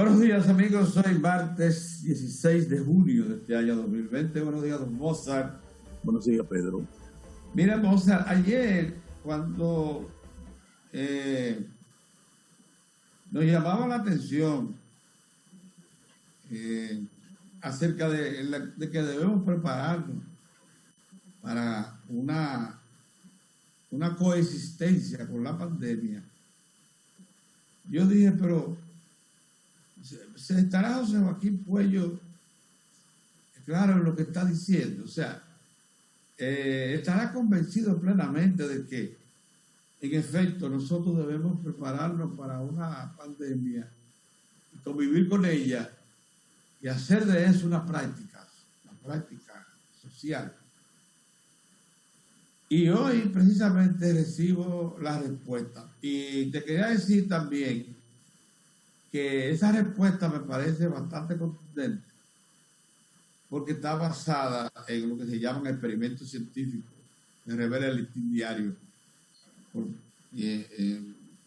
Buenos días, amigos. Hoy martes 16 de junio de este año 2020. Buenos días, don Mozart. Buenos días, Pedro. Mira, Mozart, ayer cuando nos llamaba la atención acerca de que debemos prepararnos para una coexistencia con la pandemia, yo dije, pero ¿se estará José Joaquín Puello claro en lo que está diciendo? O sea, estará convencido plenamente de que, en efecto, nosotros debemos prepararnos para una pandemia y convivir con ella y hacer de eso una práctica social. Y hoy precisamente recibo la respuesta. Y te quería decir también que esa respuesta me parece bastante contundente, porque está basada en lo que se llaman experimentos científicos, que revela el Listín Diario,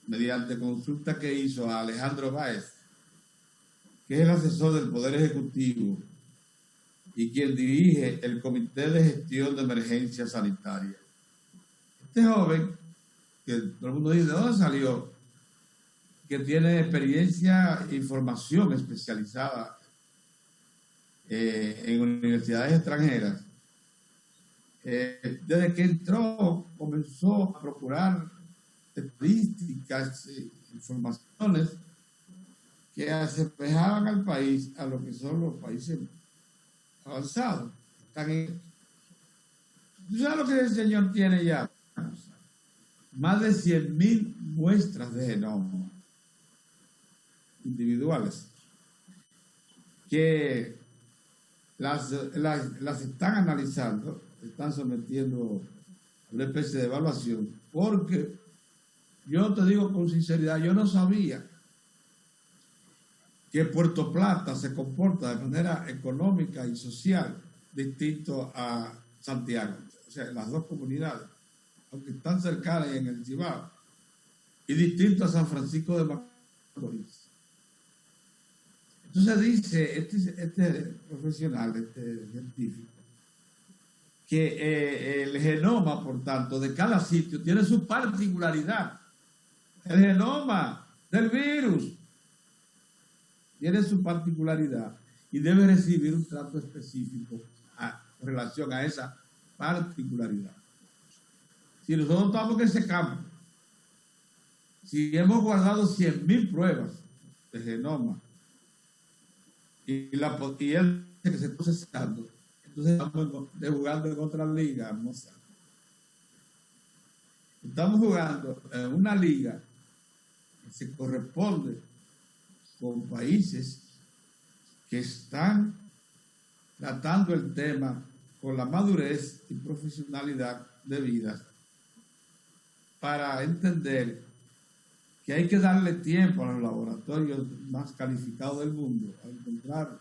mediante consulta que hizo a Alejandro Báez, que es el asesor del Poder Ejecutivo y quien dirige el Comité de Gestión de Emergencia Sanitaria. Este joven, que todo el mundo dice, ¿de dónde salió? Que tiene experiencia e información especializada en universidades extranjeras. Desde que entró, comenzó a procurar estadísticas, informaciones que asemejaban al país a lo que son los países avanzados. ¿Tú sabes lo que el señor tiene ya? Más de 100.000 muestras de genoma individuales que las están analizando, están sometiendo a una especie de evaluación, porque yo te digo con sinceridad, yo no sabía que Puerto Plata se comporta de manera económica y social distinto a Santiago, o sea, las dos comunidades, aunque están cercanas en el Cibao, y distinto a San Francisco de Macorís. Entonces dice este profesional, este científico, que el genoma, por tanto, de cada sitio tiene su particularidad. El genoma del virus tiene su particularidad y debe recibir un trato específico en relación a esa particularidad. Si nosotros estamos en ese campo, si hemos guardado 100.000 pruebas de genoma y él que se está procesando, entonces estamos jugando en otra liga, hermosa. Estamos jugando en una liga que se corresponde con países que están tratando el tema con la madurez y profesionalidad debidas para entender que hay que darle tiempo a los laboratorios más calificados del mundo a encontrar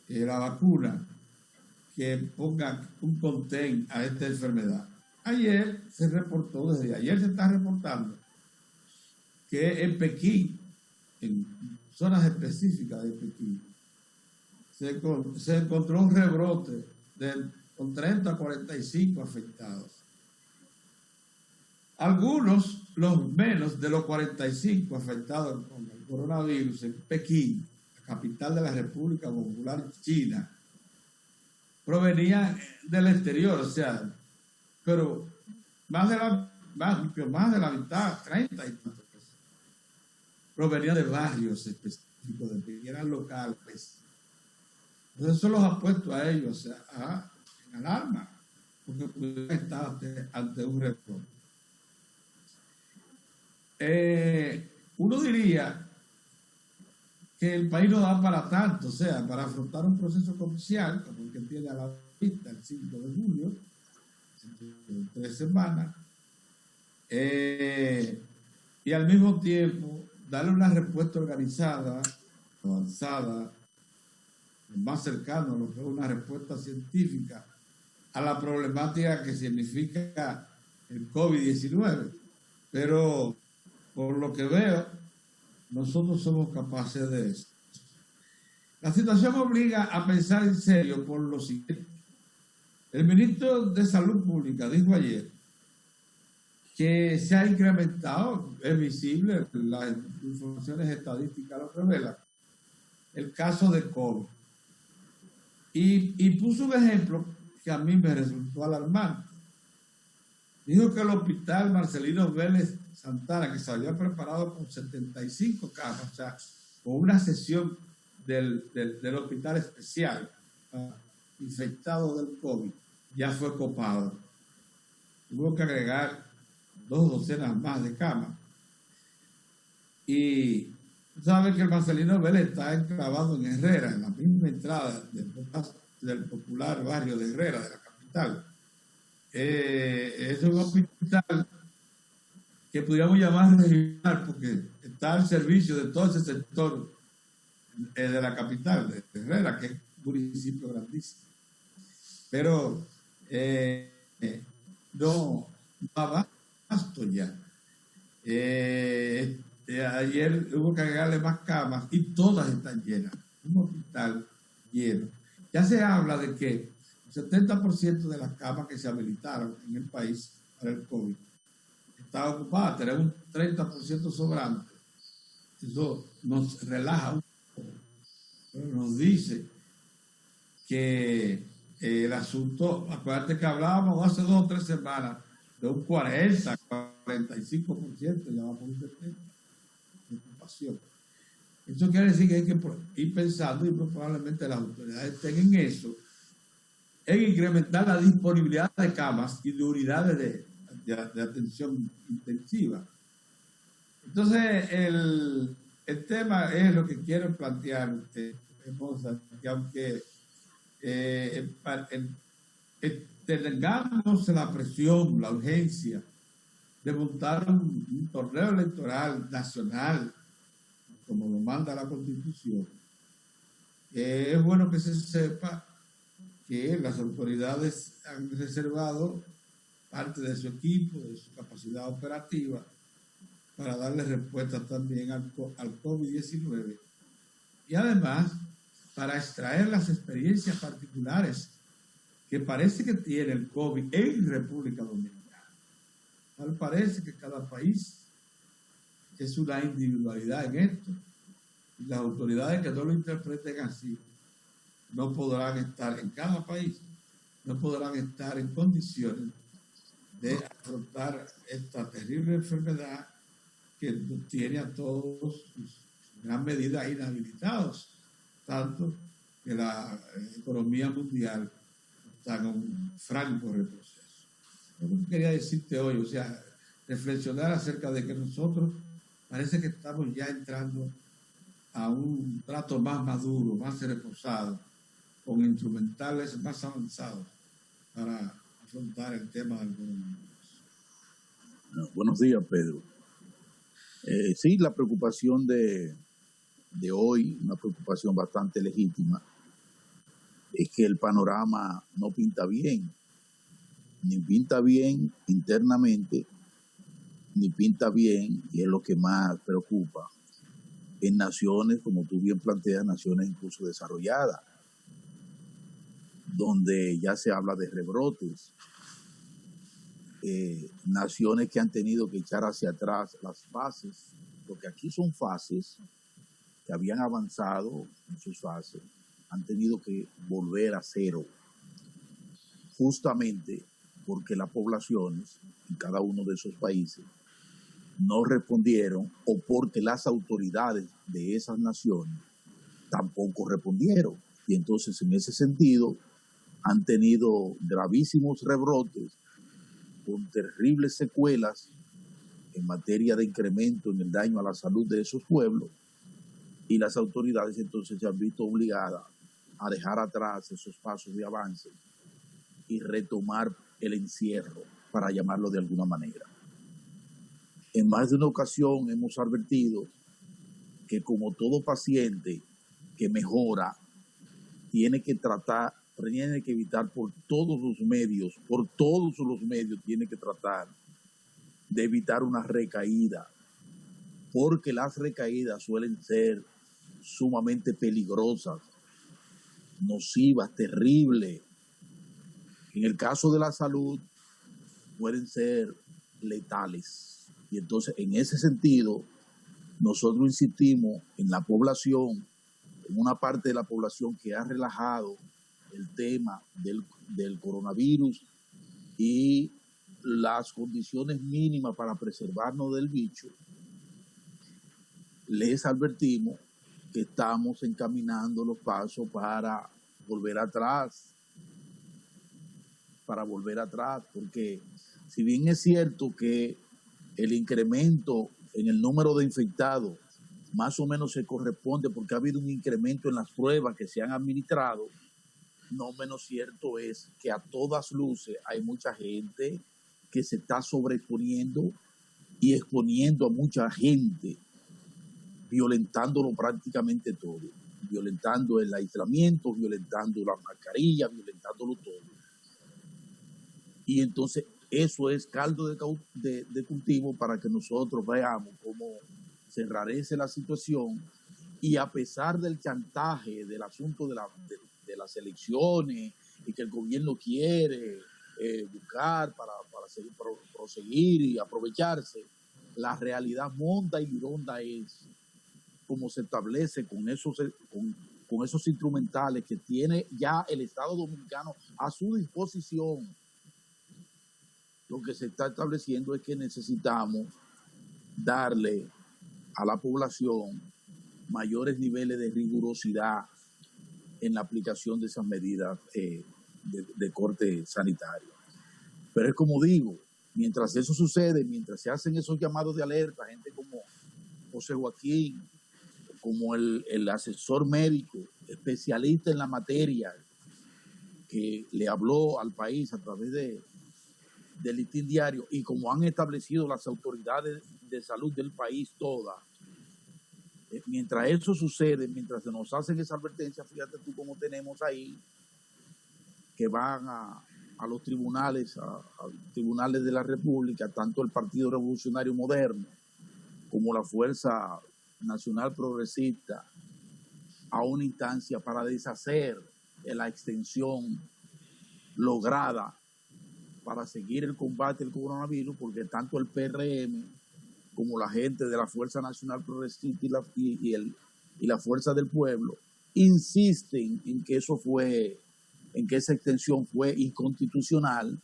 la vacuna que ponga un contén a esta enfermedad. Ayer se reportó, desde ayer se está reportando que en Pekín, en zonas específicas de Pekín, se encontró un rebrote con 30 a 45 afectados. Algunos, los menos de los 45 afectados con el coronavirus en Pekín, la capital de la República Popular China, provenían del exterior, o sea, pero más de la mitad, 30 y tantos, provenían de barrios específicos, de Pekín, eran locales. Entonces eso los ha puesto a ellos en alarma, porque pudieran estar ante un rebrote. Uno diría que el país no da para tanto, o sea, para afrontar un proceso comercial como el que tiene a la vista el 5 de julio, en 3 semanas, y al mismo tiempo darle una respuesta organizada, avanzada, más cercano a lo que es una respuesta científica a la problemática que significa el COVID-19. Pero por lo que veo, nosotros somos capaces de eso. La situación obliga a pensar en serio por lo siguiente. El ministro de Salud Pública dijo ayer que se ha incrementado, es visible, las informaciones estadísticas lo revelan, el caso de COVID. Y puso un ejemplo que a mí me resultó alarmante. Dijo que el hospital Marcelino Vélez Santana, que se había preparado con 75 camas, o sea, con una sesión del hospital especial infectado del COVID, ya fue copado. Tuvo que agregar 2 docenas más de camas. Y sabe que el Marcelino Vélez está enclavado en Herrera, en la misma entrada del popular barrio de Herrera, de la capital. Es un hospital que podríamos llamar regional porque está al servicio de todo ese sector de la capital, de Herrera, que es un municipio grandísimo. Pero no abasto ya. Ayer hubo que agregarle más camas y todas están llenas. Un hospital lleno. Ya se habla de que el 70% de las camas que se habilitaron en el país para el COVID está ocupada. Tenemos un 30% sobrante. Eso nos relaja un poco, pero nos dice que el asunto, acuérdate que hablábamos hace 2 o 3 semanas de un 40, 45%, ya va por un 70%. Preocupación. Eso quiere decir que hay que ir pensando, y probablemente las autoridades estén en eso, en incrementar la disponibilidad de camas y de unidades de atención intensiva. Entonces, el tema es lo que quiero plantear, hermosa, que aunque tengamos la presión, la urgencia de montar un torneo electoral nacional, como lo manda la Constitución, es bueno que se sepa que las autoridades han reservado parte de su equipo, de su capacidad operativa, para darle respuesta también al COVID-19 y además para extraer las experiencias particulares que parece que tiene el COVID en República Dominicana. Tal parece que cada país es una individualidad en esto. Y las autoridades que no lo interpreten así no podrán estar en cada país, no podrán estar en condiciones de afrontar esta terrible enfermedad que tiene a todos en gran medida inhabilitados, tanto que la economía mundial está en un franco retroceso. Lo que quería decirte hoy, o sea, reflexionar acerca de que nosotros parece que estamos ya entrando a un trato más maduro, más reposado, con instrumentales más avanzados para afrontar el tema del coronavirus. Buenos días, Pedro. Sí, la preocupación de hoy, una preocupación bastante legítima, es que el panorama no pinta bien, ni pinta bien internamente, ni pinta bien, y es lo que más preocupa, en naciones, como tú bien planteas, naciones incluso desarrolladas, donde ya se habla de rebrotes, naciones que han tenido que echar hacia atrás las fases, porque aquí son fases que habían avanzado en sus fases, han tenido que volver a cero, justamente porque las poblaciones en cada uno de esos países no respondieron, o porque las autoridades de esas naciones tampoco respondieron. Y entonces, en ese sentido, han tenido gravísimos rebrotes con terribles secuelas en materia de incremento en el daño a la salud de esos pueblos, y las autoridades entonces se han visto obligadas a dejar atrás esos pasos de avance y retomar el encierro, para llamarlo de alguna manera. En más de una ocasión hemos advertido que, como todo paciente que mejora, tiene que evitar por todos los medios, tiene que tratar de evitar una recaída, porque las recaídas suelen ser sumamente peligrosas, nocivas, terribles. En el caso de la salud, pueden ser letales. Y entonces, en ese sentido, nosotros insistimos en la población, en una parte de la población que ha relajado el tema del coronavirus y las condiciones mínimas para preservarnos del bicho. Les advertimos que estamos encaminando los pasos para volver atrás, porque si bien es cierto que el incremento en el número de infectados más o menos se corresponde porque ha habido un incremento en las pruebas que se han administrado, no menos cierto es que a todas luces hay mucha gente que se está sobreexponiendo y exponiendo a mucha gente, violentándolo prácticamente todo, violentando el aislamiento, violentando la mascarilla, violentándolo todo. Y entonces eso es caldo de cultivo para que nosotros veamos cómo se enrarece la situación, y a pesar del chantaje del asunto de las elecciones y que el gobierno quiere buscar para proseguir y aprovecharse, la realidad monda y ronda es como se establece con esos instrumentales que tiene ya el Estado Dominicano a su disposición. Lo que se está estableciendo es que necesitamos darle a la población mayores niveles de rigurosidad en la aplicación de esas medidas de corte sanitario. Pero es como digo, mientras eso sucede, mientras se hacen esos llamados de alerta, gente como José Joaquín, como el asesor médico, especialista en la materia, que le habló al país a través del Listín Diario, y como han establecido las autoridades de salud del país todas, mientras eso sucede, mientras se nos hacen esa advertencia, fíjate tú cómo tenemos ahí que van a los tribunales, a tribunales de la República, tanto el Partido Revolucionario Moderno como la Fuerza Nacional Progresista, a una instancia para deshacer la extensión lograda para seguir el combate al coronavirus, porque tanto el PRM como la gente de la Fuerza Nacional Progresista y la Fuerza del Pueblo insisten en que esa extensión fue inconstitucional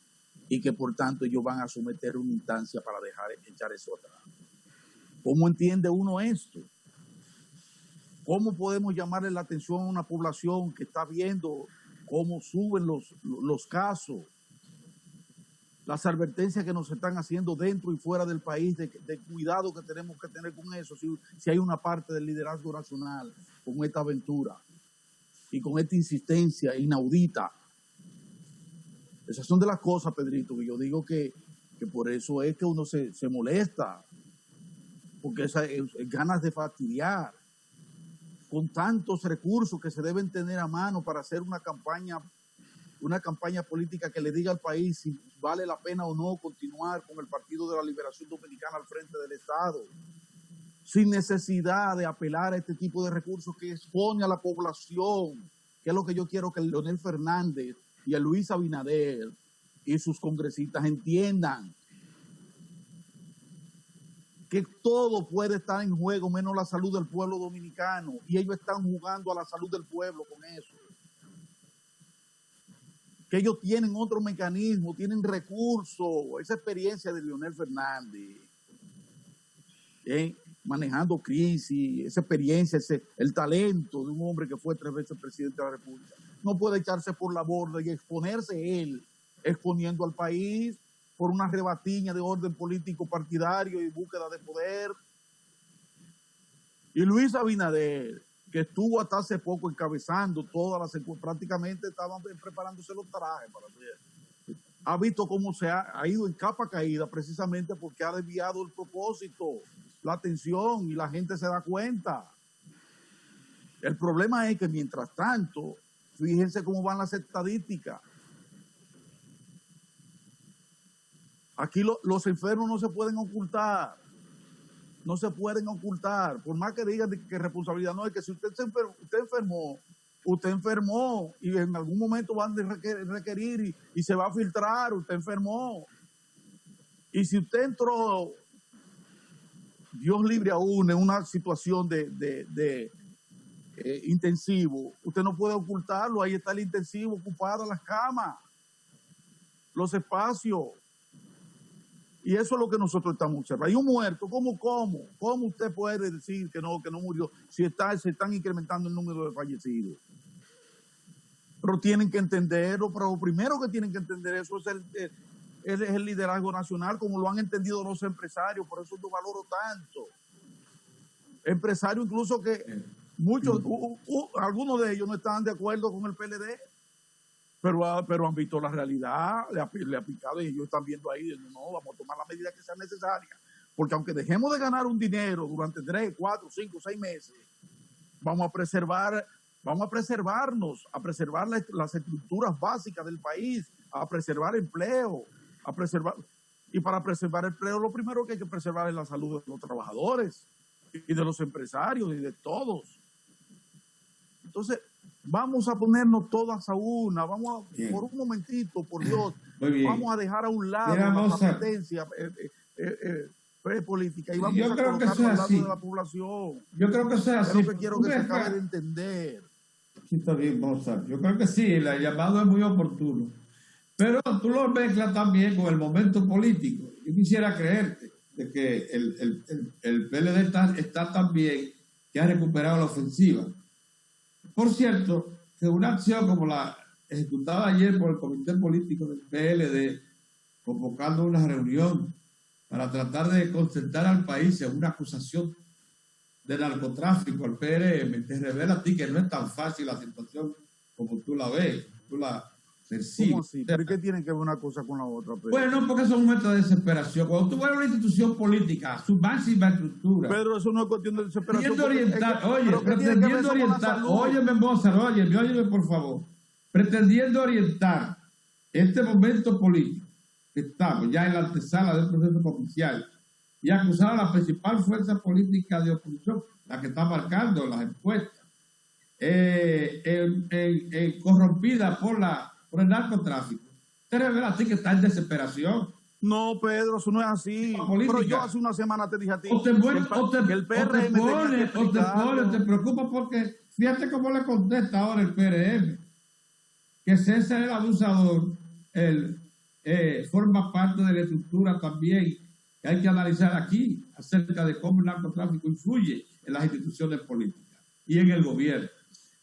y que por tanto ellos van a someter una instancia para echar eso atrás. ¿Cómo entiende uno esto? ¿Cómo podemos llamarle la atención a una población que está viendo cómo suben los casos? Las advertencias que nos están haciendo dentro y fuera del país de cuidado que tenemos que tener con eso, si hay una parte del liderazgo nacional con esta aventura y con esta insistencia inaudita. Esas son de las cosas, Pedrito, que yo digo que por eso es que uno se molesta, porque es ganas de fastidiar con tantos recursos que se deben tener a mano para hacer una campaña política que le diga al país si vale la pena o no continuar con el Partido de la Liberación Dominicana al frente del Estado, sin necesidad de apelar a este tipo de recursos que expone a la población, que es lo que yo quiero que Leonel Fernández y a Luis Abinader y sus congresistas entiendan, que todo puede estar en juego menos la salud del pueblo dominicano, y ellos están jugando a la salud del pueblo con eso. Que ellos tienen otro mecanismo, tienen recursos, esa experiencia de Leonel Fernández, manejando crisis, esa experiencia, el talento de un hombre que fue 3 veces presidente de la República, no puede echarse por la borda y exponerse él, exponiendo al país por una rebatiña de orden político partidario y búsqueda de poder. Y Luis Abinader, que estuvo hasta hace poco encabezando todas las encuestas, prácticamente estaban preparándose los trajes para hacer. Ha visto cómo se ha ido en capa caída precisamente porque ha desviado el propósito, la atención, y la gente se da cuenta. El problema es que mientras tanto, fíjense cómo van las estadísticas. Aquí los enfermos no se pueden ocultar. no se pueden ocultar, por más que digan que responsabilidad no, es que si usted usted enfermó y en algún momento van a requerir y se va a filtrar, usted enfermó. Y si usted entró, Dios libre aún, en una situación de intensivo, usted no puede ocultarlo, ahí está el intensivo ocupado, las camas, los espacios. Y eso es lo que nosotros estamos observando. Hay un muerto, ¿cómo usted puede decir que no murió si se están incrementando el número de fallecidos? Pero tienen que entenderlo, pero lo primero que tienen que entender eso es el liderazgo nacional, como lo han entendido los empresarios, por eso yo valoro tanto. Empresarios incluso que muchos, algunos de ellos no estaban de acuerdo con el PLD, pero han visto la realidad, le ha picado y ellos están viendo ahí, no, vamos a tomar las medidas que sean necesarias, porque aunque dejemos de ganar un dinero durante 3, 4, 5, 6 meses, vamos a preservarnos, a preservar las estructuras básicas del país, a preservar empleo, y para preservar el empleo lo primero que hay que preservar es la salud de los trabajadores y de los empresarios y de todos. Entonces, vamos a ponernos todas a una, por un momentito, por Dios, vamos a dejar a un lado la competencia política y vamos a colocarnos al lado de la población. Yo creo que sea así. Es lo que quiero que se acabe de entender. Sí, está bien, Mozart. Yo creo que sí, el llamado es muy oportuno. Pero tú lo mezclas también con el momento político. Yo quisiera creerte de que el PLD está tan bien que ha recuperado la ofensiva. Por cierto, que una acción como la ejecutada ayer por el Comité Político del PLD, convocando una reunión para tratar de concentrar al país en una acusación de narcotráfico al PRM, te revela a ti que no es tan fácil la situación como tú la ves, tú la percibes. ¿Cómo así? ¿Pero qué tiene que ver una cosa con la otra? Pedro? Bueno, porque son momentos de desesperación. Cuando tú ves una institución política, su máxima estructura, Pedro, eso no es cuestión de desesperación. Pretendiendo orientar, óyeme, Mozart, óyeme, por favor. Pretendiendo orientar este momento político, que estamos ya en la antesala del proceso oficial, y acusar a la principal fuerza política de oposición, la que está marcando las encuestas, corrompida por el narcotráfico, te revela a ti que está en desesperación. No, Pedro, eso no es así. Pero yo hace una semana te dije a ti que el PRM te preocupa porque fíjate cómo le contesta ahora el PRM, que César el abusador, forma parte de la estructura también que hay que analizar aquí acerca de cómo el narcotráfico influye en las instituciones políticas y en el gobierno.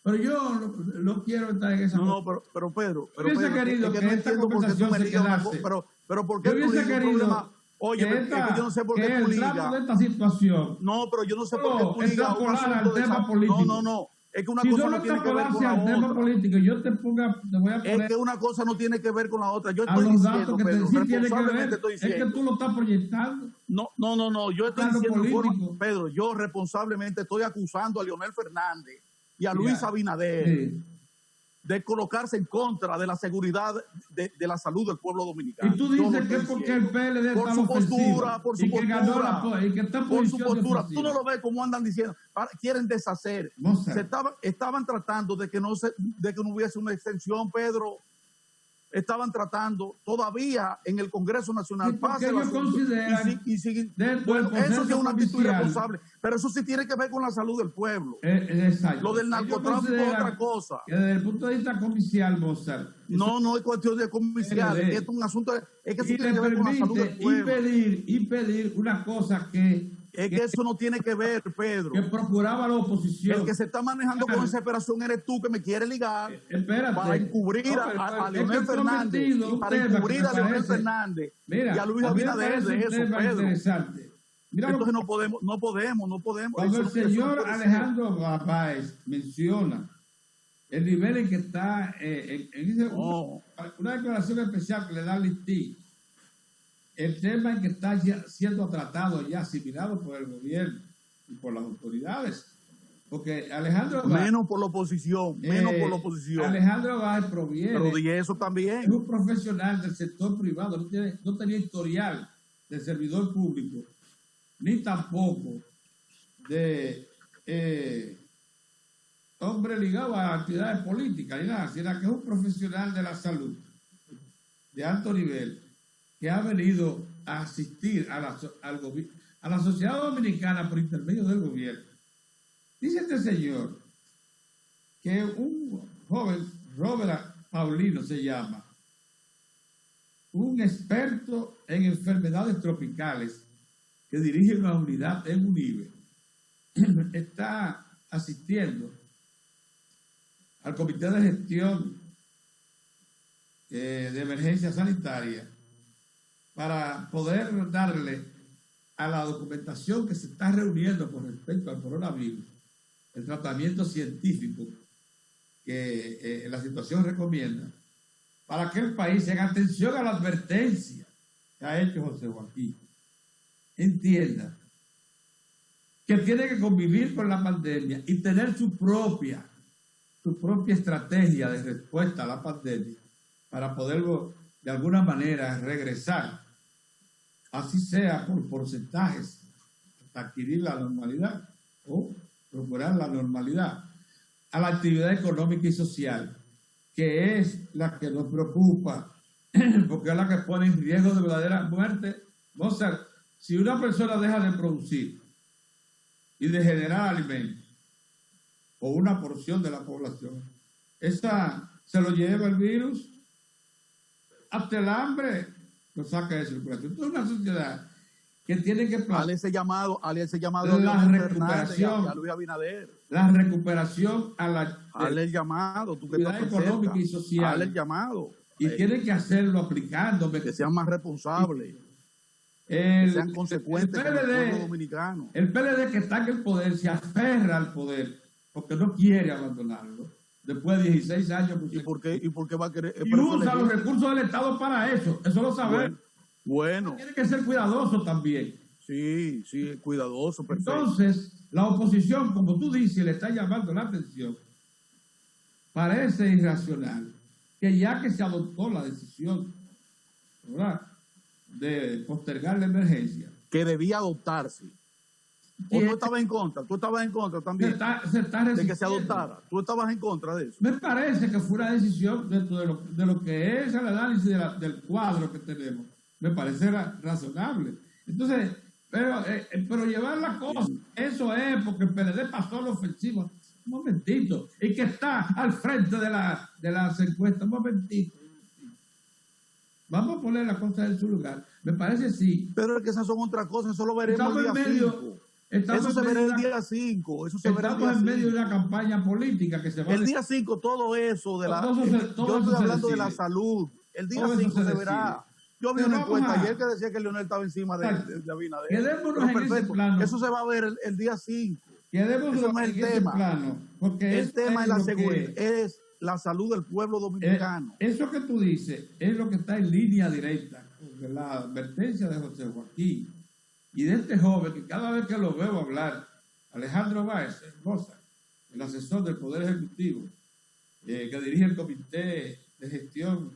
Pero yo no quiero estar en esa... No, pero Pedro... Yo hubiese querido que esta conversación se quedase... Pero ¿por qué tú ligas un problema? Oye, es que yo no sé por qué tú ligas... de esta situación... No, pero yo no sé por qué tú ligas un asunto de tema político. No. Es que una cosa no tiene que ver con la otra. Tema político, te voy a poner... Es que una cosa no tiene que ver con la otra. Yo estoy los diciendo, datos que Pedro, sí tiene que ver, estoy diciendo. es que tú lo estás proyectando. No. Yo estoy diciendo, Pedro, yo responsablemente estoy acusando a Leonel Fernández y a Luis Abinader de colocarse en contra de la seguridad de la salud del pueblo dominicano. Y tú dices que es porque el PLD por su postura, por su postura, y que está por su postura. Tú no lo ves como andan diciendo, quieren deshacer. Estaban tratando de que no hubiese una extensión, Pedro. Estaban tratando todavía en el Congreso Nacional. Bueno, eso sí es una actitud irresponsable, pero eso sí tiene que ver con la salud del pueblo. Exacto. Lo del narcotráfico es otra cosa. Que desde el punto de vista comicial, Mozart. No es cuestión de comicial, es un asunto, es que eso tiene que ver con la salud del pueblo. Y pedir una cosa que eso no tiene que ver, Pedro. Que procuraba la oposición. El que se está manejando con desesperación eres tú, que me quieres ligar para encubrir a Leonel Fernández y para encubrir a Leonel Fernández y a Luis Abinader de eso, Pedro. Entonces no podemos. Cuando el señor Alejandro Báez menciona el nivel en que está una declaración especial que le da al Listí, el tema en que está siendo tratado ya, asimilado por el gobierno y por las autoridades. Porque Alejandro Báez... Menos por la oposición. Alejandro Báez proviene... Pero di eso también. Es un profesional del sector privado, no tenía historial de servidor público. ni tampoco de hombre ligado a actividades políticas, ni nada, sino que es un profesional de la salud de alto nivel que ha venido a asistir a la sociedad dominicana por intermedio del gobierno. Dice este señor que un joven, Robert Paulino se llama, un experto en enfermedades tropicales que dirige una unidad en UNIBE, está asistiendo al Comité de Gestión de Emergencia Sanitaria para poder darle a la documentación que se está reuniendo con respecto al coronavirus, el tratamiento científico que la situación recomienda, para que el país, en atención a la advertencia que ha hecho José Joaquín, entienda que tiene que convivir con la pandemia y tener su propia estrategia de respuesta a la pandemia para poder de alguna manera regresar, así sea por porcentajes, hasta adquirir la normalidad o procurar la normalidad, a la actividad económica y social, que es la que nos preocupa, porque es la que pone en riesgo de verdadera muerte. Mozart, si una persona deja de producir y de generar alimentos, o una porción de la población, esa se lo lleva el virus, hasta el hambre lo saca de circulación. Entonces, una sociedad que tiene que Hale ese llamado la recuperación a Luis Abinader. La recuperación a la Hale el llamado, tú que estás económica cerca, y social. hale el llamado. Y tiene que hacerlo aplicando. Que sean más responsables. Que sean consecuentes con el pueblo dominicano. El PLD que está en el poder se aferra al poder porque no quiere abandonarlo. Después de 16 años. ¿Y por qué va a querer? Y usa los recursos del Estado para eso. Eso lo sabemos. Bueno. Tiene que ser cuidadoso también. Sí, cuidadoso, perfecto. Entonces, la oposición, como tú dices, le está llamando la atención. Parece irracional que ya que se adoptó la decisión, ¿verdad?, de postergar la emergencia, que debía adoptarse. ¿O tú estabas en contra? ¿Tú estabas en contra también de que se adoptara? ¿Tú estabas en contra de eso? Me parece que fue una decisión dentro de lo que es el análisis del cuadro que tenemos. Me parece razonable. Entonces, pero llevar la cosa, eso es porque el PLD pasó la ofensiva. Un momentito. Y que está al frente de las encuestas. Un momentito. Vamos a poner las cosas en su lugar. Me parece sí. Pero es que esas son otras cosas. Eso lo veremos el día 5. Eso se verá el día 5. Estamos en medio de una campaña política que se va el día 5, todo eso de yo estoy hablando de la salud. El día 5 se verá. Yo vi una encuesta ayer que decía que Leonel estaba encima de Abinader. Quedémonos en ese plano. Eso se va a ver el día 5. Quedémonos eso no es el tema. Plano, porque el tema es la seguridad, es la salud del pueblo dominicano. Eso que tú dices es lo que está en línea directa con la advertencia de José Joaquín y de este joven que cada vez que lo veo hablar, Alejandro Báez, el asesor del Poder Ejecutivo, que dirige el Comité de Gestión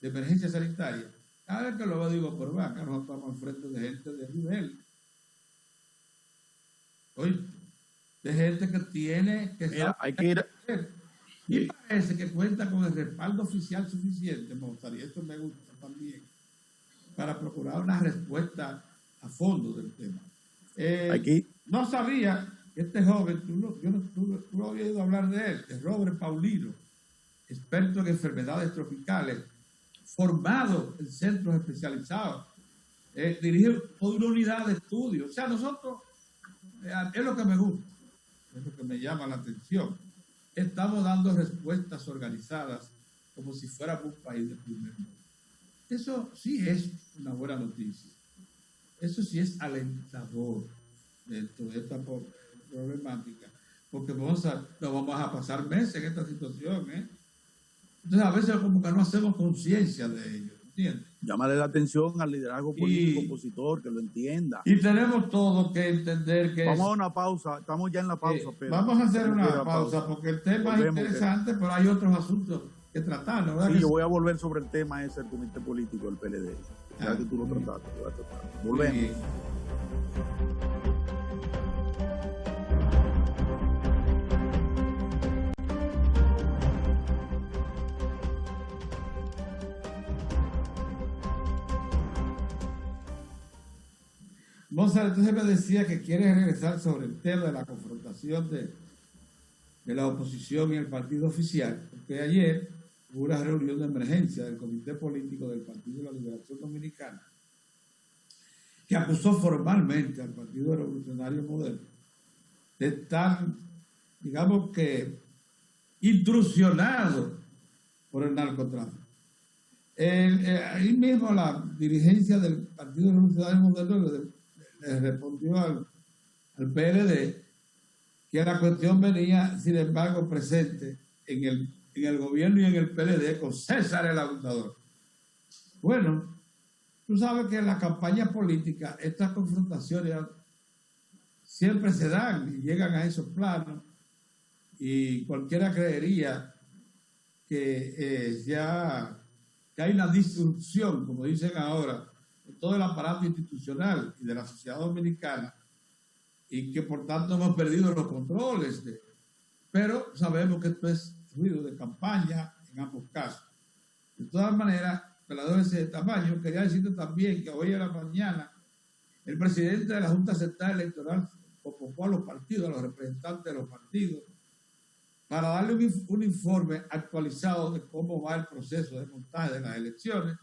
de Emergencia Sanitaria, cada vez que lo veo digo, por acá nosotros estamos enfrente de gente de nivel. Oye, de gente que tiene que saber. Hay que ir. Y parece que cuenta con el respaldo oficial suficiente, Mozart, y esto me gusta también, para procurar una respuesta a fondo del tema. No sabía que este joven, tú no habías oído hablar de él, de Robert Paulino, experto en enfermedades tropicales, formado en centros especializados, dirige una unidad de estudio. O sea, nosotros, es lo que me gusta, es lo que me llama la atención. Estamos dando respuestas organizadas como si fuéramos un país de primer mundo. Eso sí es una buena noticia. Eso sí es alentador dentro de esta problemática, porque no vamos a pasar meses en esta situación. Entonces a veces como que no hacemos conciencia de ello, ¿entiendes? Llámale la atención al liderazgo político opositor, que lo entienda. Y tenemos todos que entender que vamos a una pausa, estamos ya en la pausa. Pedro. Vamos a hacer una pausa porque el tema es interesante, pero hay otros asuntos que tratar, ¿no? Sí, yo voy a volver sobre el tema ese del comité político del PLD. Ya que tú lo trataste, lo vas a tratar. Muy Volvemos. bien. Mozart entonces me decía que quiere regresar sobre el tema de la confrontación de la oposición y el partido oficial, porque ayer hubo una reunión de emergencia del Comité Político del Partido de la Liberación Dominicana, que acusó formalmente al Partido Revolucionario Moderno de estar, digamos que, intrusionado por el narcotráfico. Ahí mismo la dirigencia del Partido Revolucionario Moderno le respondió al PLD que la cuestión venía, sin embargo, presente en el gobierno y en el PLD con César el Agotador. Bueno, tú sabes que en la campaña política estas confrontaciones siempre se dan y llegan a esos planos, y cualquiera creería que que hay una disrupción, como dicen ahora, de todo el aparato institucional y de la sociedad dominicana, y que por tanto hemos perdido los controles. Pero sabemos que esto es ruido de campaña en ambos casos. De todas maneras, pelador ese de tamaño, quería decirte también que hoy en la mañana el presidente de la Junta Central Electoral convocó a los partidos, a los representantes de los partidos, para darle un informe actualizado de cómo va el proceso de montaje de las elecciones,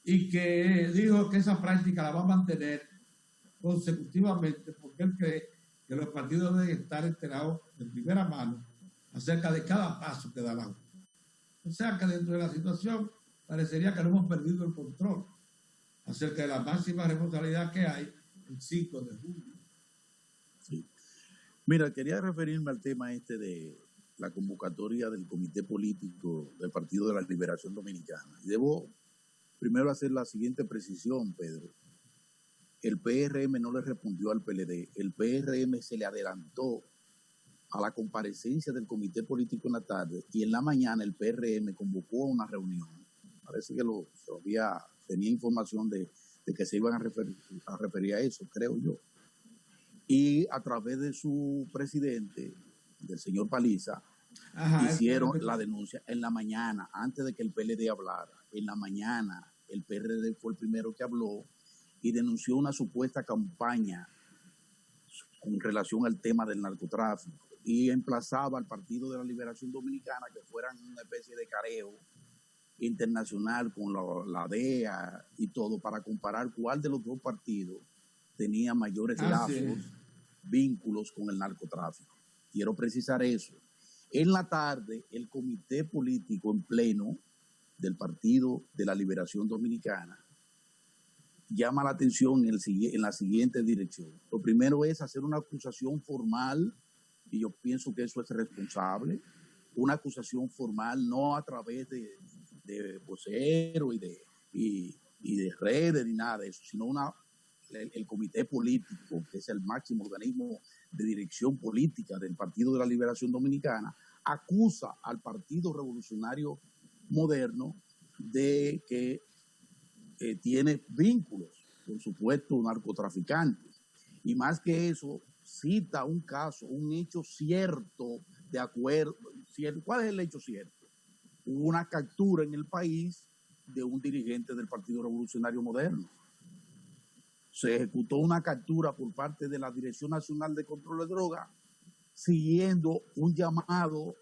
y que dijo que esa práctica la va a mantener consecutivamente, porque él cree que los partidos deben estar enterados de primera mano acerca de cada paso que da la Junta. O sea que dentro de la situación parecería que no hemos perdido el control acerca de la máxima responsabilidad que hay el 5 de julio. Sí. Mira, quería referirme al tema de la convocatoria del Comité Político del Partido de la Liberación Dominicana. Y debo primero hacer la siguiente precisión, Pedro. El PRM no le respondió al PLD. El PRM se le adelantó a la comparecencia del Comité Político en la tarde, y en la mañana el PRM convocó a una reunión. Parece que tenía información de que se iban a referir a eso, creo yo. Y a través de su presidente, del señor Paliza, hicieron la denuncia en la mañana, antes de que el PLD hablara. En la mañana el PRD fue el primero que habló y denunció una supuesta campaña con relación al tema del narcotráfico, y emplazaba al Partido de la Liberación Dominicana que fueran una especie de careo internacional con la DEA y todo, para comparar cuál de los dos partidos tenía mayores lazos, vínculos con el narcotráfico. Quiero precisar eso. En la tarde, el Comité Político en pleno del Partido de la Liberación Dominicana llama la atención en la siguiente dirección. Lo primero es hacer una acusación formal, y yo pienso que eso es responsable, una acusación formal, no a través de voceros y de redes ni nada de eso, sino el Comité Político, que es el máximo organismo de dirección política del Partido de la Liberación Dominicana, acusa al Partido Revolucionario Moderno de que tiene vínculos con supuestos narcotraficantes. Y más que eso, cita un caso, un hecho cierto, de acuerdo. ¿Cuál es el hecho cierto? Hubo una captura en el país de un dirigente del Partido Revolucionario Moderno. Se ejecutó una captura por parte de la Dirección Nacional de Control de Drogas, siguiendo un llamado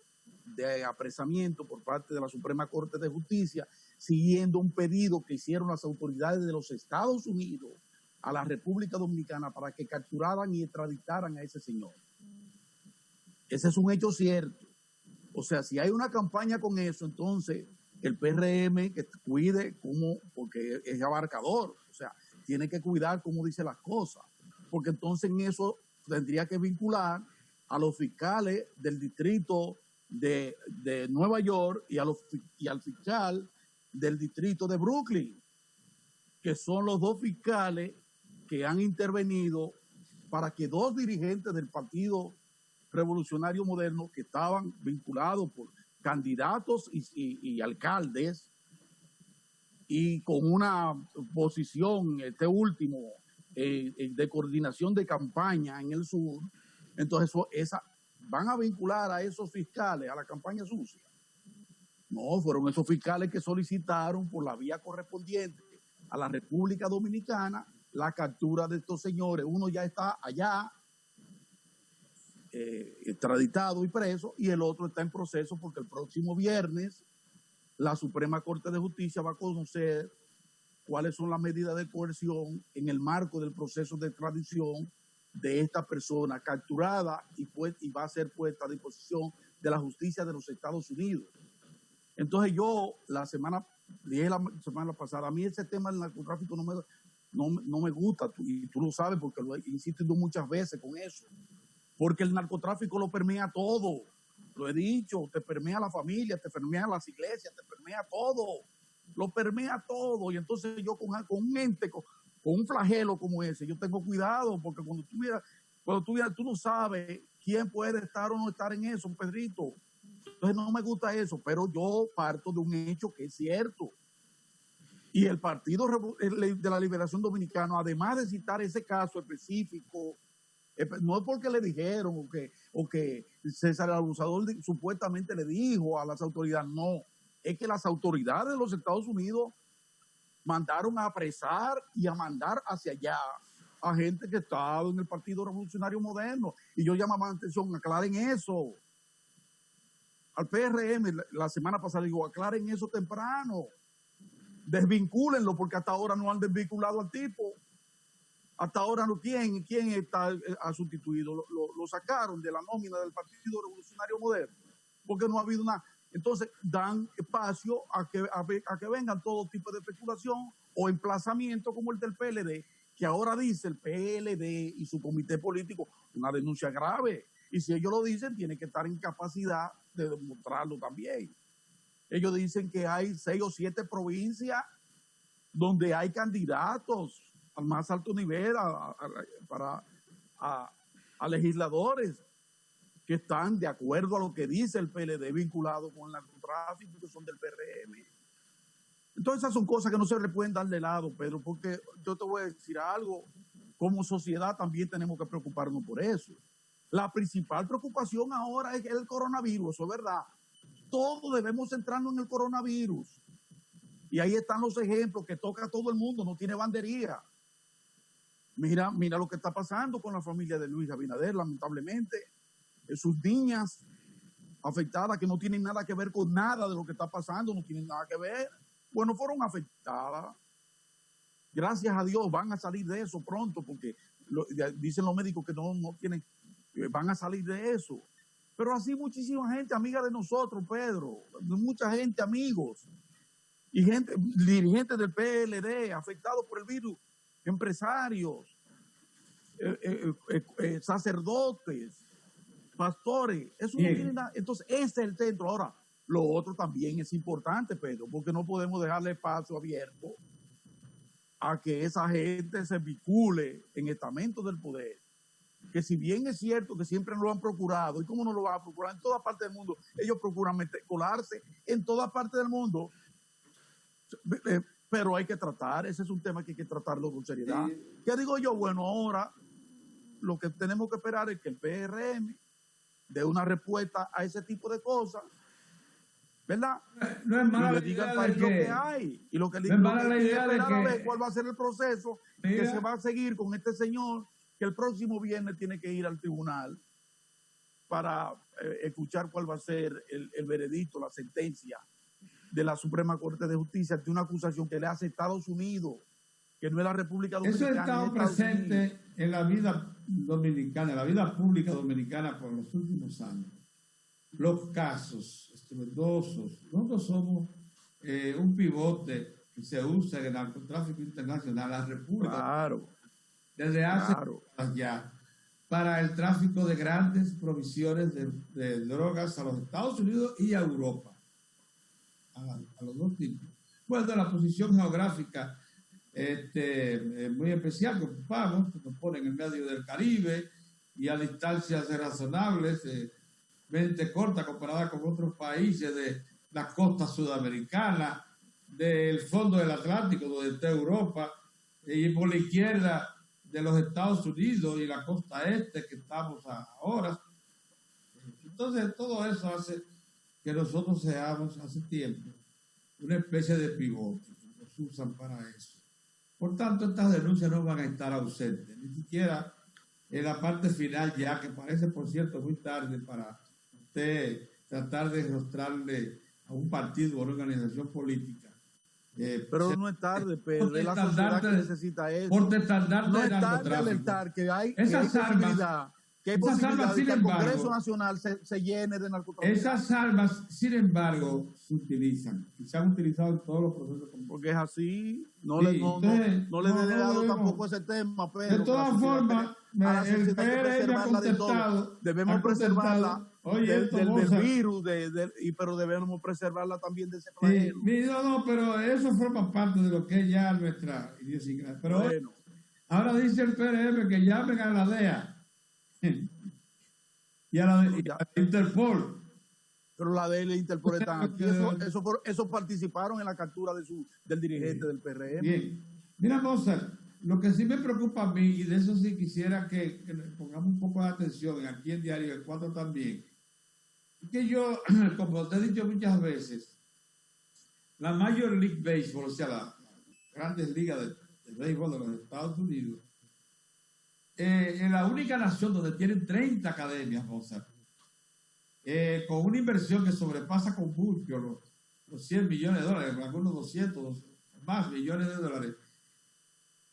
de apresamiento por parte de la Suprema Corte de Justicia, siguiendo un pedido que hicieron las autoridades de los Estados Unidos a la República Dominicana para que capturaran y extraditaran a ese señor. Ese es un hecho cierto. O sea, si hay una campaña con eso, entonces el PRM que cuide porque es abarcador, o sea, tiene que cuidar cómo dice las cosas, porque entonces en eso tendría que vincular a los fiscales del distrito de Nueva York y al fiscal del distrito de Brooklyn, que son los dos fiscales que han intervenido para que dos dirigentes del Partido Revolucionario Moderno, que estaban vinculados por candidatos y alcaldes, y con una posición, este último, de coordinación de campaña en el sur, entonces van a vincular a esos fiscales a la campaña sucia. No, fueron esos fiscales que solicitaron por la vía correspondiente a la República Dominicana la captura de estos señores. Uno ya está allá, extraditado y preso, y el otro está en proceso porque el próximo viernes la Suprema Corte de Justicia va a conocer cuáles son las medidas de coerción en el marco del proceso de extradición de esta persona capturada y va a ser puesta a disposición de la justicia de los Estados Unidos. Entonces yo dije la semana pasada, a mí ese tema del narcotráfico no me gusta, y tú lo sabes porque lo he insistido muchas veces con eso, porque el narcotráfico lo permea todo, lo he dicho, te permea la familia, te permea las iglesias, te permea todo, lo permea todo, y entonces yo con un ente, con un flagelo como ese, yo tengo cuidado, porque cuando tú no sabes quién puede estar o no estar en eso, Pedrito. Entonces no me gusta eso, pero yo parto de un hecho que es cierto. Y el Partido de la Liberación Dominicana, además de citar ese caso específico, no es porque le dijeron o que César el Abusador supuestamente le dijo a las autoridades, no, es que las autoridades de los Estados Unidos mandaron a apresar y a mandar hacia allá a gente que estaba en el Partido Revolucionario Moderno. Y yo llamaba la atención, aclaren eso. Al PRM la semana pasada digo, aclaren eso temprano, desvincúlenlo, porque hasta ahora no han desvinculado al tipo. Hasta ahora no. ¿Quién ha sustituido? Lo sacaron de la nómina del Partido Revolucionario Moderno, porque no ha habido nada. Entonces dan espacio a que vengan todo tipo de especulación o emplazamiento como el del PLD, que ahora dice el PLD y su comité político una denuncia grave. Y si ellos lo dicen, tienen que estar en capacidad de demostrarlo también. Ellos dicen que hay 6 o 7 provincias donde hay candidatos al más alto nivel a legisladores que están de acuerdo a lo que dice el PLD vinculado con el narcotráfico, que son del PRM. Entonces esas son cosas que no se le pueden dar de lado, Pedro, porque yo te voy a decir algo, como sociedad también tenemos que preocuparnos por eso. La principal preocupación ahora es el coronavirus, eso es verdad. Todos debemos centrarnos en el coronavirus. Y ahí están los ejemplos que toca a todo el mundo, no tiene bandería. Mira lo que está pasando con la familia de Luis Abinader, lamentablemente. Sus niñas afectadas que no tienen nada que ver con nada de lo que está pasando, no tienen nada que ver. Bueno, fueron afectadas. Gracias a Dios van a salir de eso pronto, porque dicen los médicos que no tienen, van a salir de eso. Pero así muchísima gente amiga de nosotros, Pedro, mucha gente amigos y gente, dirigentes del PLD afectados por el virus, empresarios, sacerdotes, pastores, eso no tiene nada. Entonces ese es el centro. Ahora, lo otro también es importante, Pedro, porque no podemos dejarle espacio abierto a que esa gente se vincule en estamentos del poder, que si bien es cierto que siempre nos lo han procurado, ¿y cómo no lo van a procurar? En toda parte del mundo, ellos procuran colarse en toda parte del mundo, pero hay que tratar, ese es un tema que hay que tratarlo con seriedad. ¿Qué digo yo? Bueno, ahora lo que tenemos que esperar es que el PRM dé una respuesta a ese tipo de cosas, ¿verdad? No es mala y le diga al país lo que hay. Y lo que le no es mala la idea de que... a ver cuál va a ser el proceso que se va a seguir con este señor, que el próximo viernes tiene que ir al tribunal para escuchar cuál va a ser el veredicto, la sentencia de la Suprema Corte de Justicia de una acusación que le hace Estados Unidos, que no es la República Dominicana. Eso ha estado presente en la vida dominicana, en la vida pública dominicana por los últimos años. Los casos estruendosos. Nosotros somos un pivote que se usa en el narcotráfico internacional, la República. Claro. Desde hace años ya, para el tráfico de grandes provisiones de drogas a los Estados Unidos y a Europa. A los dos tipos. Bueno, la posición geográfica muy especial que ocupamos, que nos pone en el medio del Caribe y a distancias razonables, mente corta comparada con otros países de la costa sudamericana, del fondo del Atlántico, donde está Europa, y por la izquierda de los Estados Unidos y la costa este que estamos ahora. Entonces, todo eso hace que nosotros seamos hace tiempo una especie de pivote, nos usan para eso. Por tanto, estas denuncias no van a estar ausentes, ni siquiera en la parte final, ya que parece, por cierto, muy tarde para usted tratar de mostrarle a un partido o una organización política. Pero no es tarde, Pedro, es la sociedad que necesita eso. Por estandarte no de es tarde narcotráfico. alertar que hay Esas armas, que hay posibilidad de que el Congreso embargo, Nacional se llene de narcotráfico. Esas armas, sin embargo, se utilizan y se han utilizado en todos los procesos. Porque es así, no Sí, le entonces, he dado tampoco ese tema, pero de todas formas, el PRM ha contestado. Debemos preservarla Oye, del virus, pero debemos preservarla también de ese flagelo. Sí, no, pero eso forma parte de lo que es ya nuestra idiosincrasia. Pero bueno, ahora dice el PRM que llamen a la DEA y a la Interpol. Pero la DEA y la Interpol están aquí. Eso participaron en la captura del dirigente del PRM. Bien. Mira, Mozart, lo que sí me preocupa a mí, y de eso sí quisiera que pongamos un poco de atención aquí en Diario El 4 también, es que yo, como te he dicho muchas veces, la Major League Baseball, o sea, las grandes ligas de béisbol de los Estados Unidos, es la única nación donde tienen 30 academias, Mozart, con una inversión que sobrepasa con mucho los 100 millones de dólares, algunos 200 más millones de dólares,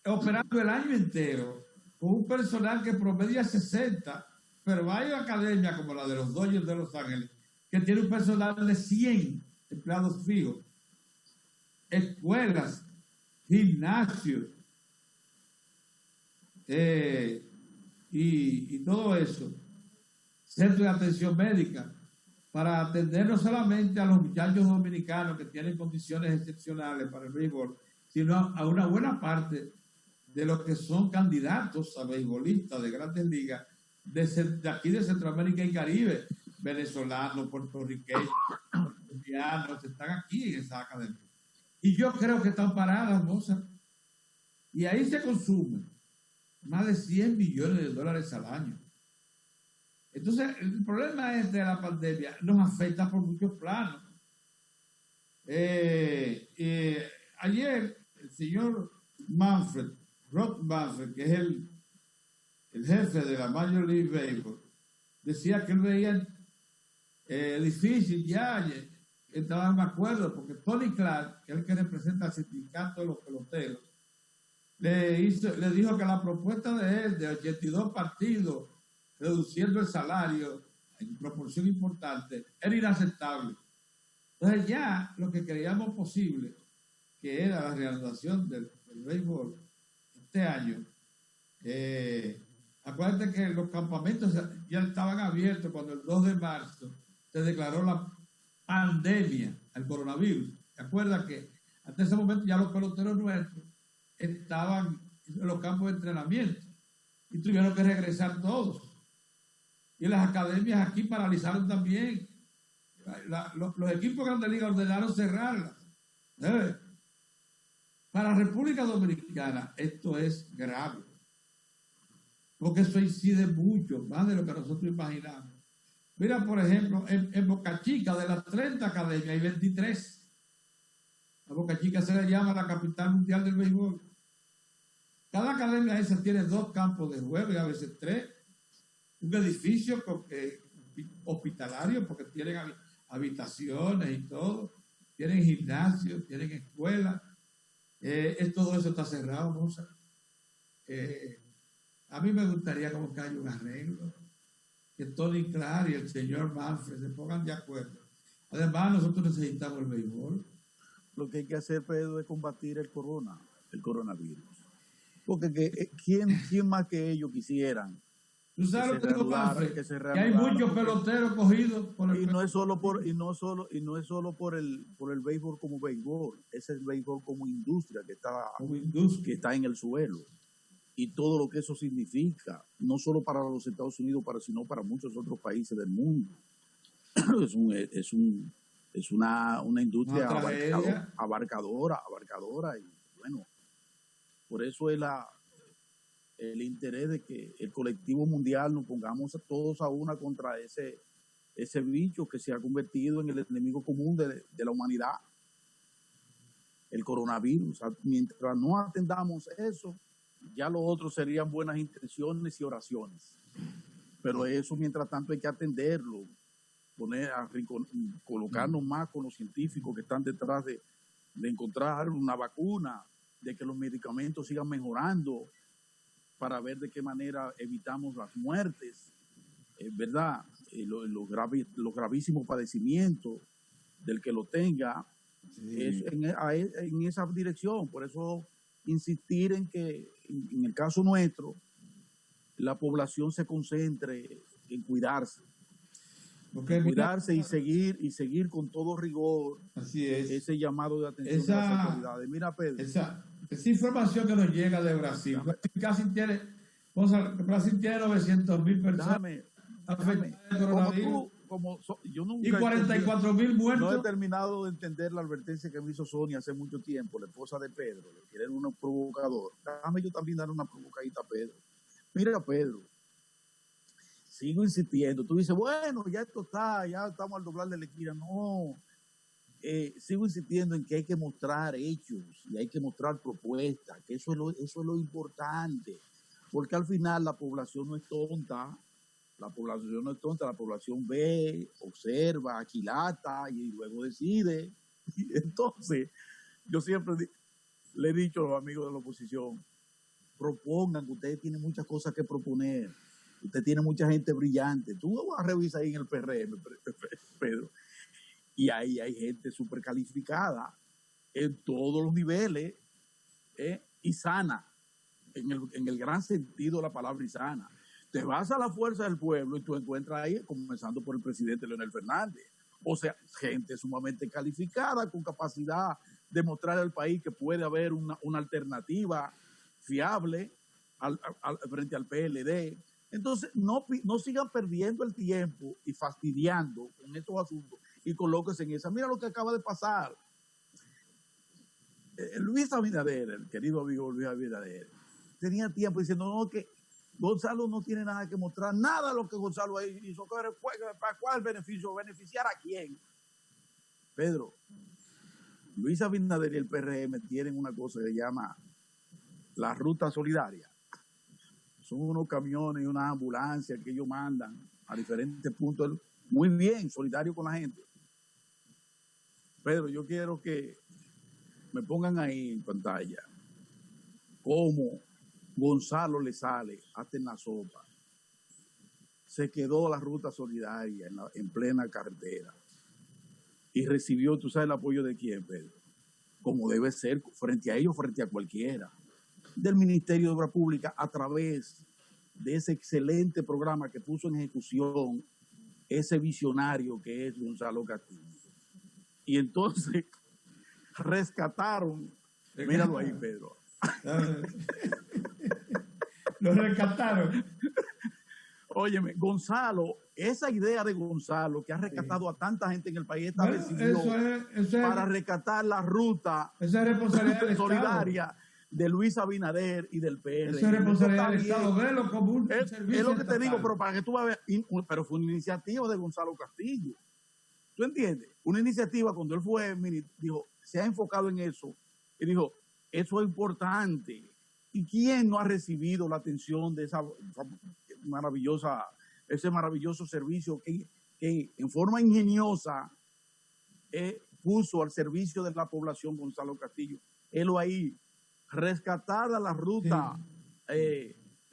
operando el año entero con un personal que promedia 60, pero hay academias como la de los Dodgers de Los Ángeles que tiene un personal de 100 empleados fijos, escuelas, gimnasios y todo eso, centro de atención médica para atender no solamente a los muchachos dominicanos que tienen condiciones excepcionales para el béisbol, sino a una buena parte de los que son candidatos a beisbolistas de grandes ligas de aquí de Centroamérica y Caribe, venezolanos, puertorriqueños, colombianos, están aquí en esa academia. Y yo creo que están paradas, Mozart. Y ahí se consumen más de 100 millones de dólares al año. Entonces, el problema es de la pandemia nos afecta por muchos planos. Ayer, el señor Rob Manfred, que es el jefe de la Major League Baseball, decía que él veía difícil ya, estaba en acuerdo, porque Tony Clark, que es el que representa al sindicato de los peloteros, le dijo que la propuesta de él, de 82 partidos, reduciendo el salario en proporción importante, era inaceptable. Entonces ya lo que creíamos posible, que era la reanudación del béisbol este año, acuérdate que los campamentos ya estaban abiertos cuando el 2 de marzo se declaró la pandemia, el coronavirus. ¿Te acuerdas que hasta ese momento ya los peloteros nuestros estaban en los campos de entrenamiento y tuvieron que regresar todos? Y las academias aquí paralizaron también. Los equipos de Grandes Ligas ordenaron cerrarlas. Para la República Dominicana esto es grave, porque eso incide mucho, más de lo que nosotros imaginamos. Mira, por ejemplo, en Boca Chica, de las 30 academias, hay 23. A Boca Chica se le llama la capital mundial del béisbol. Cada academia esa tiene 2 campos de juego y a veces 3. Un edificio hospitalario, porque tienen habitaciones y todo. Tienen gimnasios, tienen escuelas. Todo eso está cerrado, Mozart. A mí me gustaría como que haya un arreglo, que Tony Clark y el señor Manfred se pongan de acuerdo. Además, nosotros necesitamos el béisbol. Lo que hay que hacer, Pedro, es combatir el coronavirus. Porque ¿quién más que ellos quisieran? ¿Tú sabes lo que digo, Manfred? Que hay muchos peloteros cogidos por el no es solo por el béisbol como béisbol, es el béisbol como industria que está en el suelo. Y todo lo que eso significa, no solo para los Estados Unidos, sino para muchos otros países del mundo. Es es una industria Una tragedia. abarcadora, y bueno, por eso es el interés de que el colectivo mundial nos pongamos todos a una contra ese bicho que se ha convertido en el enemigo común de la humanidad, el coronavirus. Mientras no atendamos eso, ya lo otro serían buenas intenciones y oraciones, pero eso mientras tanto hay que atenderlo, colocarnos más con los científicos que están detrás de encontrar una vacuna, de que los medicamentos sigan mejorando para ver de qué manera evitamos las muertes, ¿verdad? Los gravísimos padecimientos del que lo tenga. Sí. Es en esa dirección. Por eso insistir en que en el caso nuestro la población se concentre en cuidarse. Porque Cuidarse y seguir con todo rigor. Así es. Ese llamado de atención de las autoridades. Mira, Pedro. Esa información que nos llega de Brasil. Brasil tiene 900,000 personas afectadas de coronavirus. Yo nunca Y 44,000 muertos. No he terminado de entender la advertencia que me hizo Sonia hace mucho tiempo, la esposa de Pedro, que era un provocador. Déjame yo también dar una provocadita a Pedro. Mira, Pedro, sigo insistiendo. Tú dices, bueno, ya esto está, ya estamos al doblar de la esquina. No, sigo insistiendo en que hay que mostrar hechos y hay que mostrar propuestas, que eso es lo importante, porque al final la población no es tonta. La población ve, observa, aquilata y luego decide. Y entonces, yo siempre le he dicho a los amigos de la oposición, propongan, que ustedes tienen muchas cosas que proponer. Usted tiene mucha gente brillante. Tú vas a revisar ahí en el PRM, Pedro, y ahí hay gente súper calificada en todos los niveles, y sana, en el gran sentido de la palabra y sana. Te vas a la fuerza del pueblo y tú encuentras ahí, comenzando por el presidente Leonel Fernández. O sea, gente sumamente calificada, con capacidad de mostrar al país que puede haber una alternativa fiable frente al PLD. Entonces, no sigan perdiendo el tiempo y fastidiando con estos asuntos y colóquense en esa. Mira lo que acaba de pasar. Luis Abinader, el querido amigo Luis Abinader, tenía tiempo diciendo, no, que Gonzalo no tiene nada que mostrar, nada de lo que Gonzalo hizo. ¿Para cuál beneficio? ¿Beneficiar a quién? Pedro, Luis Abinader y el PRM tienen una cosa que se llama la ruta solidaria. Son unos camiones y unas ambulancias que ellos mandan a diferentes puntos. Muy bien, solidario con la gente. Pedro, yo quiero que me pongan ahí en pantalla cómo Gonzalo le sale hasta en la sopa. Se quedó la ruta solidaria en plena carretera y recibió, ¿tú sabes el apoyo de quién, Pedro? Como debe ser, frente a ellos, frente a cualquiera, del Ministerio de Obras Públicas, a través de ese excelente programa que puso en ejecución ese visionario que es Gonzalo Castillo. Y entonces rescataron, míralo ahí, Pedro. Lo rescataron. Óyeme, Gonzalo, esa idea de Gonzalo que ha rescatado a tanta gente en el país establecido para rescatar la ruta solidaria de Luis Abinader y del PRM. Esa es responsabilidad del Estado, verlo como un servicio. Es lo que te digo, pero para que tú veas, pero fue una iniciativa de Gonzalo Castillo. ¿Tú entiendes? Una iniciativa cuando él fue, dijo, se ha enfocado en eso y dijo, eso es importante. ¿Y quién no ha recibido la atención de ese maravilloso servicio que en forma ingeniosa puso al servicio de la población Gonzalo Castillo? Él ahí, rescatada la ruta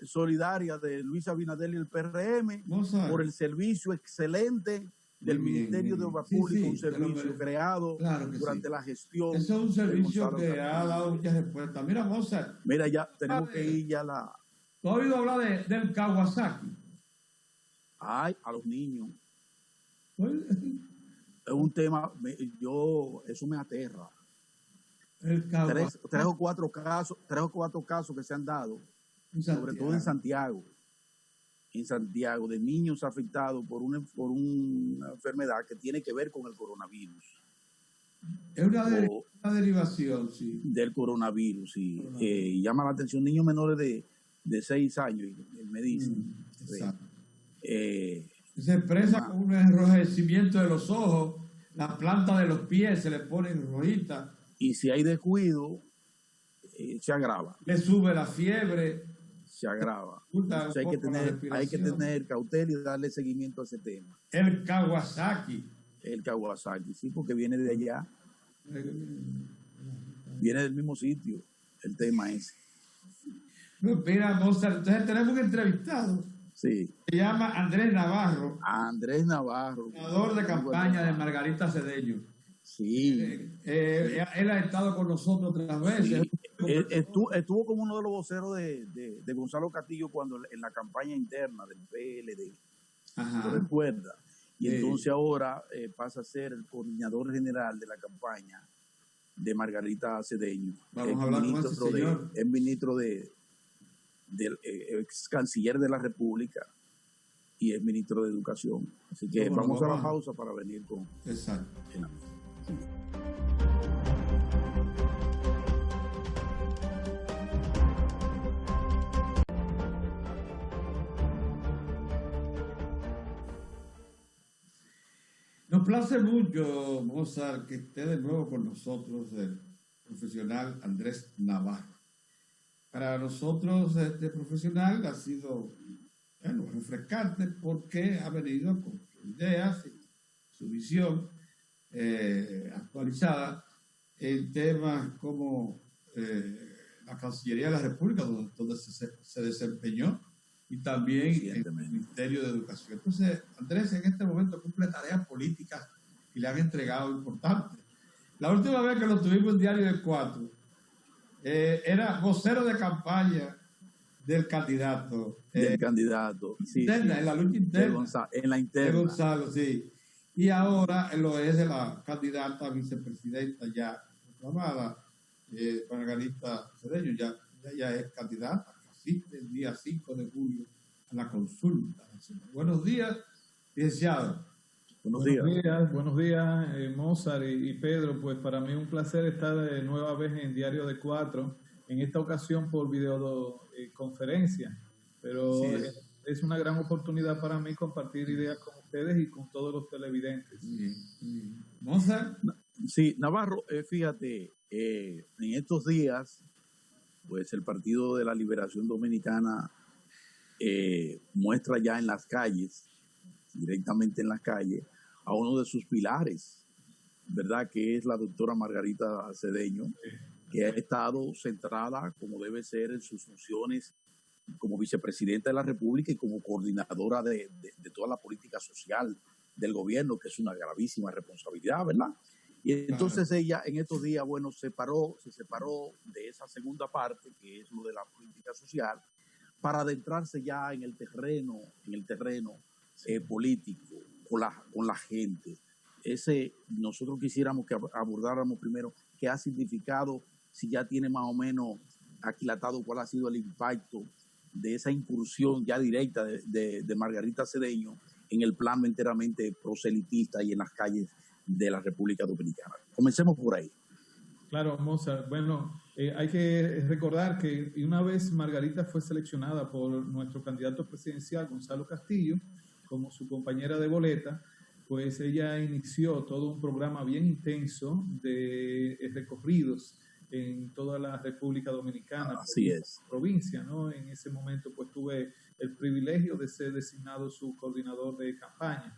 solidaria de Luis Abinader y el PRM por el servicio excelente del Ministerio de Obras Públicas, un servicio creado durante la gestión. Eso es un servicio que ha dado muchas respuestas. Mira, Mozart. Mira, ya tenemos que ir ya ¿Tú has oído hablar del Kawasaki? Ay, a los niños. Es un tema, eso me aterra. Tres o cuatro casos que se han dado, sobre todo en Santiago, en Santiago de niños afectados por una enfermedad que tiene que ver con el coronavirus. Es una derivación, sí. Del coronavirus, sí. Llama la atención niños menores de 6 años, él me dice. Exacto. Se expresa con un enrojecimiento de los ojos, la planta de los pies se le pone rojita. Y si hay descuido, se agrava. Le sube la fiebre. Se agrava. Entonces hay que tener cautela y darle seguimiento a ese tema. El Kawasaki, sí, porque viene de allá. Viene del mismo sitio, el tema ese. Mira, Mozart, entonces tenemos un entrevistado. Sí. Se llama Andrés Navarro. Andrés Navarro. Senador de campaña de Margarita Cedeño. Sí. Él ha estado con nosotros otras veces. Sí. Estuvo como uno de los voceros de Gonzalo Castillo cuando en la campaña interna del PLD. ¿Lo recuerda? Y entonces ahora pasa a ser el coordinador general de la campaña de Margarita Cedeño. Vamos a hablar con ese señor. Es ministro del ex canciller de la República y es ministro de Educación. Así que vamos a la pausa para venir con exacto. Nos place mucho, Mozart, que esté de nuevo con nosotros el profesional Andrés Navarro. Para nosotros este profesional ha sido refrescante porque ha venido con sus ideas y su visión actualizada en temas como la Cancillería de la República, donde se desempeñó, y también en el Ministerio de Educación. Entonces, Andrés en este momento cumple tareas políticas y le han entregado importantes. La última vez que lo tuvimos en Diario de 4, era vocero de campaña del candidato. Sí, en la lucha interna. En la interna. De Gonzalo, sí. Y ahora lo es de la candidata a vicepresidenta ya proclamada, Margarita Cedeño, ya es candidata, que asiste el día 5 de julio a la consulta. Buenos días, licenciado. Buenos días, Mozart y Pedro. Pues para mí es un placer estar de nueva vez en Diario de 4, en esta ocasión por videoconferencia, pero sí, es una gran oportunidad para mí compartir ideas con ustedes y con todos los televidentes. ¿Mozart? Sí, Navarro, fíjate, en estos días, pues el Partido de la Liberación Dominicana muestra ya en las calles, directamente en las calles, a uno de sus pilares, ¿verdad? Que es la doctora Margarita Cedeño, que ha estado centrada, como debe ser, en sus funciones como vicepresidenta de la República y como coordinadora de toda la política social del gobierno, que es una gravísima responsabilidad, ¿verdad? Y entonces ella en estos días, bueno, se separó de esa segunda parte, que es lo de la política social, para adentrarse ya en el terreno político, con la gente. Nosotros quisiéramos que abordáramos primero qué ha significado, si ya tiene más o menos aquilatado cuál ha sido el impacto de esa incursión ya directa de Margarita Cedeño en el plano enteramente proselitista y en las calles de la República Dominicana. Comencemos por ahí. Claro, Mozart. Bueno, hay que recordar que una vez Margarita fue seleccionada por nuestro candidato presidencial, Gonzalo Castillo, como su compañera de boleta, pues ella inició todo un programa bien intenso de recorridos en toda la República Dominicana. Así es. Provincia, ¿no? En ese momento pues tuve el privilegio de ser designado su coordinador de campaña.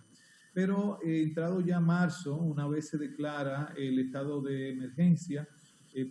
Pero entrado ya marzo, una vez se declara el estado de emergencia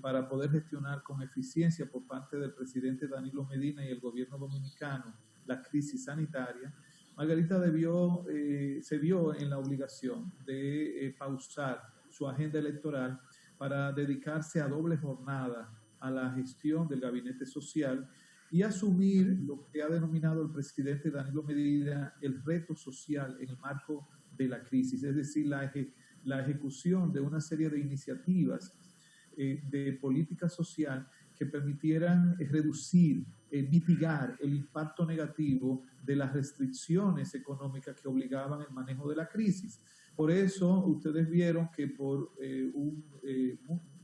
para poder gestionar con eficiencia por parte del presidente Danilo Medina y el gobierno dominicano la crisis sanitaria, Margarita se vio en la obligación de pausar su agenda electoral para dedicarse a doble jornada a la gestión del gabinete social y asumir lo que ha denominado el presidente Danilo Medina el reto social en el marco de la crisis, es decir, la ejecución de una serie de iniciativas de política social que permitieran reducir, mitigar el impacto negativo de las restricciones económicas que obligaban el manejo de la crisis. Por eso ustedes vieron que por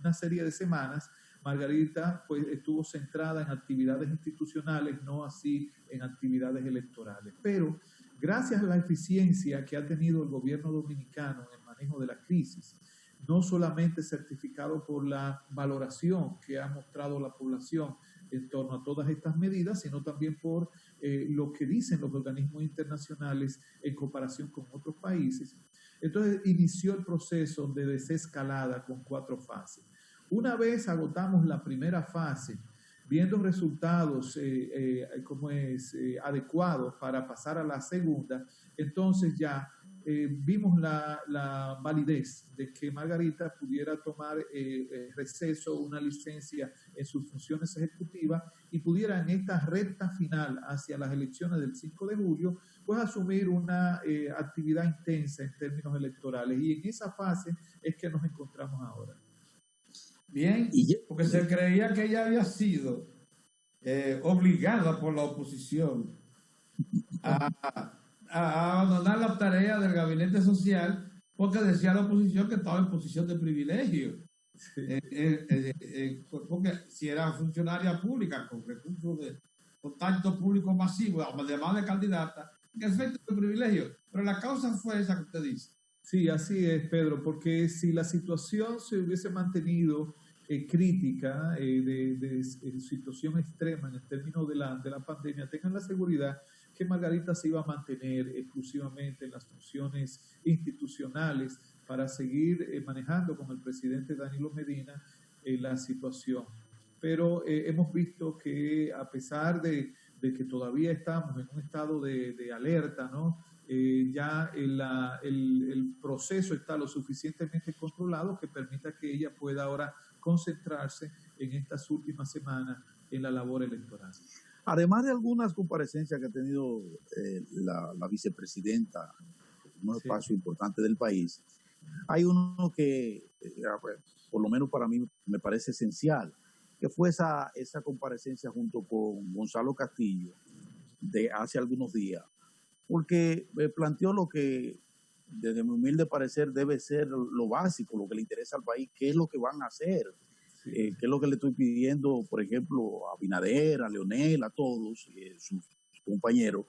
una serie de semanas Margarita pues, estuvo centrada en actividades institucionales, no así en actividades electorales. Pero gracias a la eficiencia que ha tenido el gobierno dominicano en el manejo de la crisis, no solamente certificado por la valoración que ha mostrado la población en torno a todas estas medidas, sino también por lo que dicen los organismos internacionales en comparación con otros países. Entonces inició el proceso de desescalada con 4 fases. Una vez agotamos la primera fase, viendo resultados adecuados para pasar a la segunda, entonces ya vimos la validez de que Margarita pudiera tomar receso, una licencia en sus funciones ejecutivas y pudiera en esta recta final hacia las elecciones del 5 de julio, pues asumir una actividad intensa en términos electorales. Y en esa fase es que nos encontramos ahora. Bien, porque se creía que ella había sido obligada por la oposición a abandonar la tarea del gabinete social porque decía la oposición que estaba en posición de privilegio. Sí. Porque si era funcionaria pública con recursos de contacto público masivo, además de candidata, en efecto de privilegio. Pero la causa fue esa que usted dice. Sí, así es, Pedro, porque si la situación se hubiese mantenido crítica, de situación extrema en el término de la pandemia, tengan la seguridad que Margarita se iba a mantener exclusivamente en las funciones institucionales para seguir manejando con el presidente Danilo Medina la situación. Pero hemos visto que a pesar de que todavía estamos en un estado de alerta, ¿no? Ya el proceso está lo suficientemente controlado que permita que ella pueda ahora concentrarse en estas últimas semanas en la labor electoral. Además de algunas comparecencias que ha tenido la vicepresidenta en un espacio importante del país, hay uno que, por lo menos para mí, me parece esencial, que fue esa comparecencia junto con Gonzalo Castillo de hace algunos días, porque planteó lo que, desde mi humilde parecer, debe ser lo básico, lo que le interesa al país, qué es lo que van a hacer, sí. Qué es lo que le estoy pidiendo, por ejemplo, a Abinader, a Leonel, a todos sus compañeros,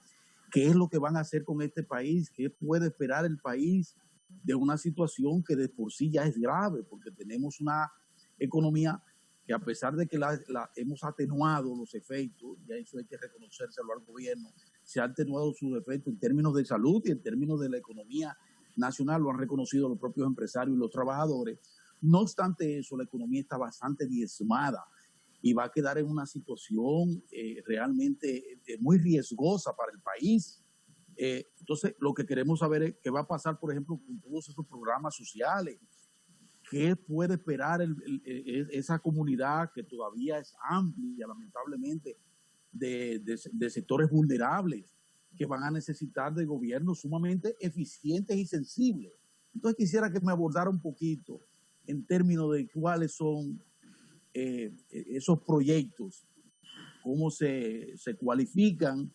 qué es lo que van a hacer con este país, qué puede esperar el país de una situación que de por sí ya es grave, porque tenemos una economía que a pesar de que hemos atenuado los efectos, y eso hay que reconocérselo al gobierno, se han atenuado sus efectos en términos de salud y en términos de la economía nacional, lo han reconocido los propios empresarios y los trabajadores. No obstante eso, la economía está bastante diezmada y va a quedar en una situación realmente muy riesgosa para el país. Entonces, lo que queremos saber es qué va a pasar, por ejemplo, con todos esos programas sociales. ¿Qué puede esperar esa comunidad que todavía es amplia, lamentablemente, de sectores vulnerables que van a necesitar de gobiernos sumamente eficientes y sensibles? Entonces quisiera que me abordara un poquito en términos de cuáles son esos proyectos, cómo se cualifican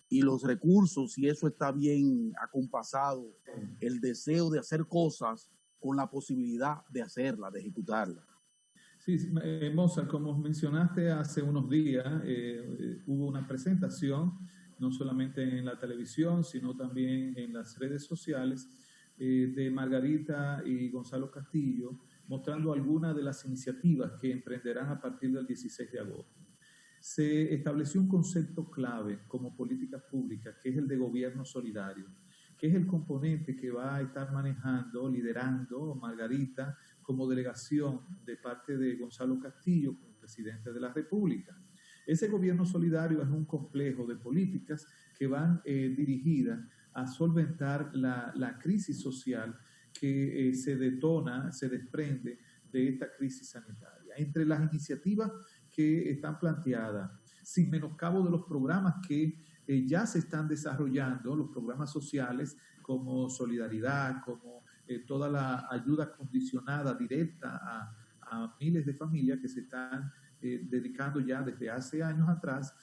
y los recursos, si eso está bien acompasado, el deseo de hacer cosas con la posibilidad de hacerla, de ejecutarla. Sí, Mozart, como mencionaste hace unos días, hubo una presentación, no solamente en la televisión, sino también en las redes sociales, de Margarita y Gonzalo Castillo, mostrando algunas de las iniciativas que emprenderán a partir del 16 de agosto. Se estableció un concepto clave como política pública, que es el de gobierno solidario, que es el componente que va a estar manejando, liderando Margarita como delegación de parte de Gonzalo Castillo como presidente de la República. Ese gobierno solidario es un complejo de políticas que van dirigidas a solventar la crisis social que se desprende de esta crisis sanitaria. Entre las iniciativas que están planteadas, sin menoscabo de los programas que ya se están desarrollando, los programas sociales como Solidaridad, como toda la ayuda condicionada directa a miles de familias que se están dedicando ya desde hace años atrás,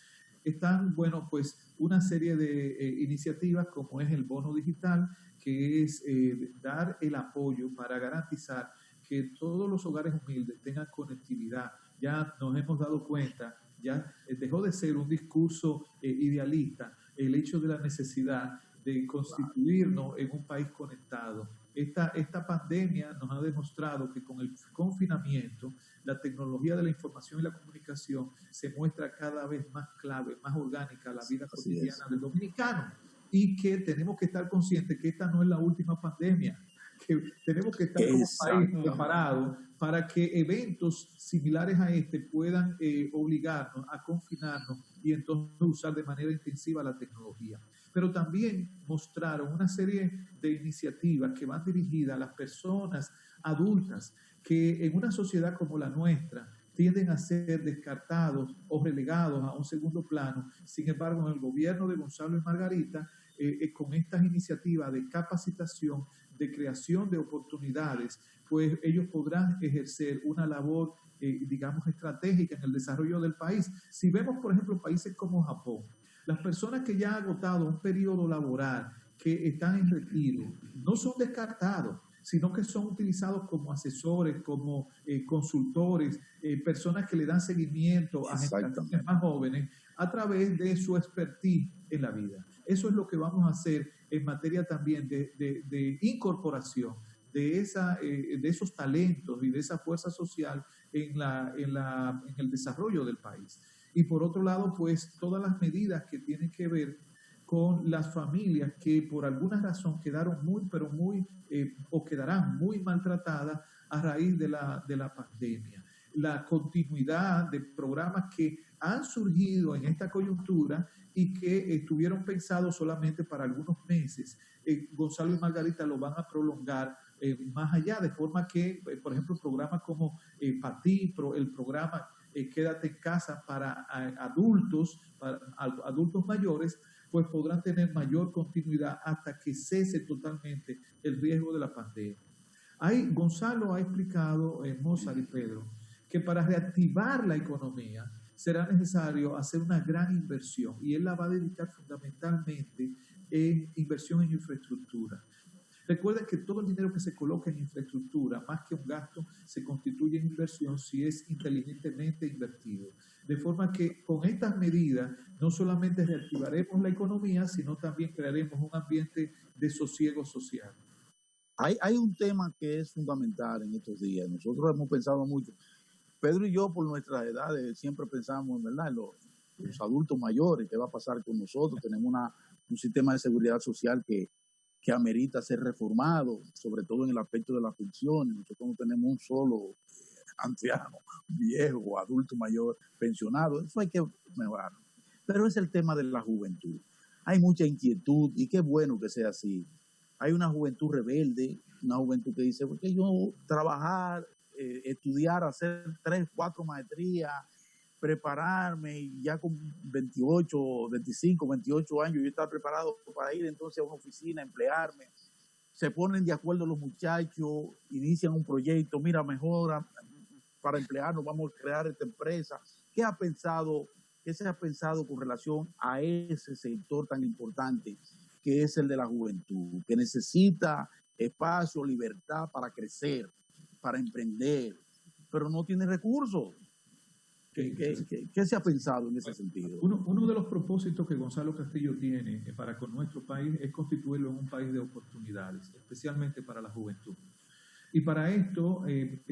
están, bueno, pues una serie de iniciativas como es el bono digital, que es dar el apoyo para garantizar que todos los hogares humildes tengan conectividad. Ya nos hemos dado cuenta, ya dejó de ser un discurso idealista el hecho de la necesidad de constituirnos en un país conectado. Esta pandemia nos ha demostrado que con el confinamiento, la tecnología de la información y la comunicación se muestra cada vez más clave, más orgánica a la vida cotidiana del dominicano, y que tenemos que estar conscientes que esta no es la última pandemia, que tenemos que estar como país preparados para que eventos similares a este puedan obligarnos a confinarnos y entonces usar de manera intensiva la tecnología. Pero también mostraron una serie de iniciativas que van dirigidas a las personas adultas que en una sociedad como la nuestra tienden a ser descartados o relegados a un segundo plano. Sin embargo, en el gobierno de Gonzalo y Margarita, con estas iniciativas de capacitación, de creación de oportunidades, pues ellos podrán ejercer una labor, digamos, estratégica en el desarrollo del país. Si vemos, por ejemplo, países como Japón, las personas que ya han agotado un periodo laboral, que están en retiro, no son descartados, sino que son utilizados como asesores, como consultores, personas que le dan seguimiento a generaciones más jóvenes a través de su expertise en la vida. Eso es lo que vamos a hacer en materia también de incorporación de esos talentos y de esa fuerza social en el desarrollo del país. Y por otro lado, pues todas las medidas que tienen que ver con las familias que por alguna razón quedaron o quedarán muy maltratadas a raíz de la pandemia. La continuidad de programas que han surgido en esta coyuntura y que estuvieron pensados solamente para algunos meses. Gonzalo y Margarita lo van a prolongar más allá, de forma que, por ejemplo, programas como PATI, el programa Quédate en casa para adultos mayores, pues podrán tener mayor continuidad hasta que cese totalmente el riesgo de la pandemia. Gonzalo ha explicado, Mozart y Pedro, que para reactivar la economía será necesario hacer una gran inversión, y él la va a dedicar fundamentalmente en inversión en infraestructura. Recuerden que todo el dinero que se coloca en infraestructura, más que un gasto, se constituye en inversión si es inteligentemente invertido. De forma que con estas medidas no solamente reactivaremos la economía, sino también crearemos un ambiente de sosiego social. Hay un tema que es fundamental en estos días. Nosotros hemos pensado mucho. Pedro y yo, por nuestras edades, siempre pensamos, ¿verdad?, en los adultos mayores, qué va a pasar con nosotros. Tenemos un sistema de seguridad social que amerita ser reformado, sobre todo en el aspecto de las pensiones. Nosotros no tenemos un solo anciano, viejo, adulto mayor, pensionado. Eso hay que mejorar. Pero es el tema de la juventud. Hay mucha inquietud y qué bueno que sea así. Hay una juventud rebelde, una juventud que dice, porque yo trabajar, estudiar, hacer 3, 4 maestrías, prepararme, y ya con 28, 25, 28 años yo estar preparado para ir entonces a una oficina, emplearme. Se ponen de acuerdo los muchachos, inician un proyecto, mira, mejora, para emplearnos vamos a crear esta empresa. ¿Qué se ha pensado con relación a ese sector tan importante que es el de la juventud, que necesita espacio, libertad para crecer, para emprender, pero no tiene recursos? ¿Qué se ha pensado en ese sentido? Uno de los propósitos que Gonzalo Castillo tiene para con nuestro país es constituirlo en un país de oportunidades, especialmente para la juventud. Y para esto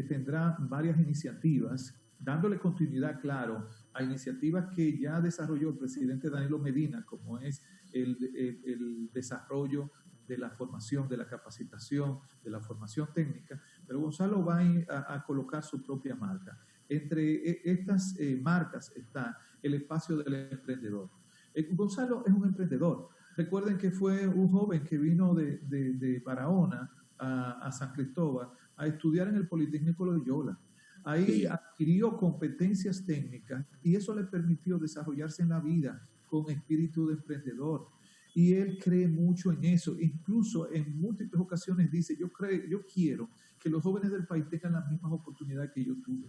tendrá varias iniciativas, dándole continuidad, claro, a iniciativas que ya desarrolló el presidente Danilo Medina, como es el desarrollo de la formación, de la capacitación, de la formación técnica, pero Gonzalo va a colocar su propia marca. Entre estas marcas está el espacio del emprendedor. Gonzalo es un emprendedor. Recuerden que fue un joven que vino de Barahona a San Cristóbal a estudiar en el Politécnico Loyola. Ahí adquirió competencias técnicas y eso le permitió desarrollarse en la vida con espíritu de emprendedor. Y él cree mucho en eso. Incluso en múltiples ocasiones dice, yo quiero que los jóvenes del país tengan las mismas oportunidades que yo tuve.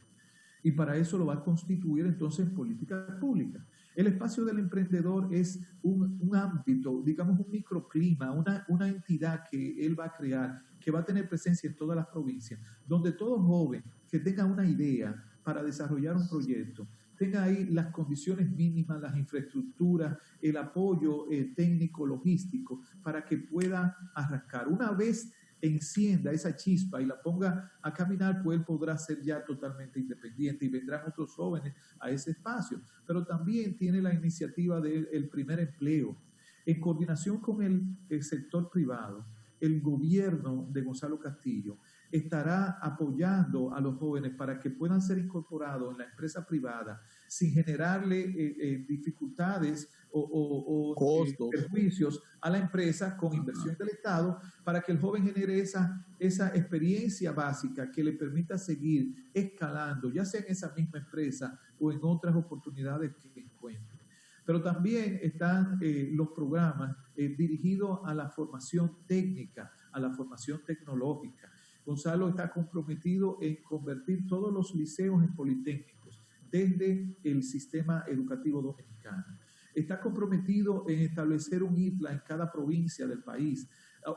Y para eso lo va a constituir entonces políticas públicas. El espacio del emprendedor es un ámbito, digamos un microclima, una entidad que él va a crear, que va a tener presencia en todas las provincias, donde todo joven que tenga una idea para desarrollar un proyecto, tenga ahí las condiciones mínimas, las infraestructuras, el apoyo técnico, logístico, para que pueda arrancar. Una vez encienda esa chispa y la ponga a caminar, pues él podrá ser ya totalmente independiente y vendrán otros jóvenes a ese espacio. Pero también tiene la iniciativa del primer empleo. En coordinación con el sector privado, el gobierno de Gonzalo Castillo estará apoyando a los jóvenes para que puedan ser incorporados en la empresa privada sin generarle dificultades o costos, perjuicios a la empresa con inversión del Estado, para que el joven genere esa experiencia básica que le permita seguir escalando, ya sea en esa misma empresa o en otras oportunidades que encuentre. Pero también están los programas dirigidos a la formación técnica, a la formación tecnológica. Gonzalo está comprometido en convertir todos los liceos en politécnicos desde el sistema educativo dominicano. Está comprometido en establecer un ITLA en cada provincia del país.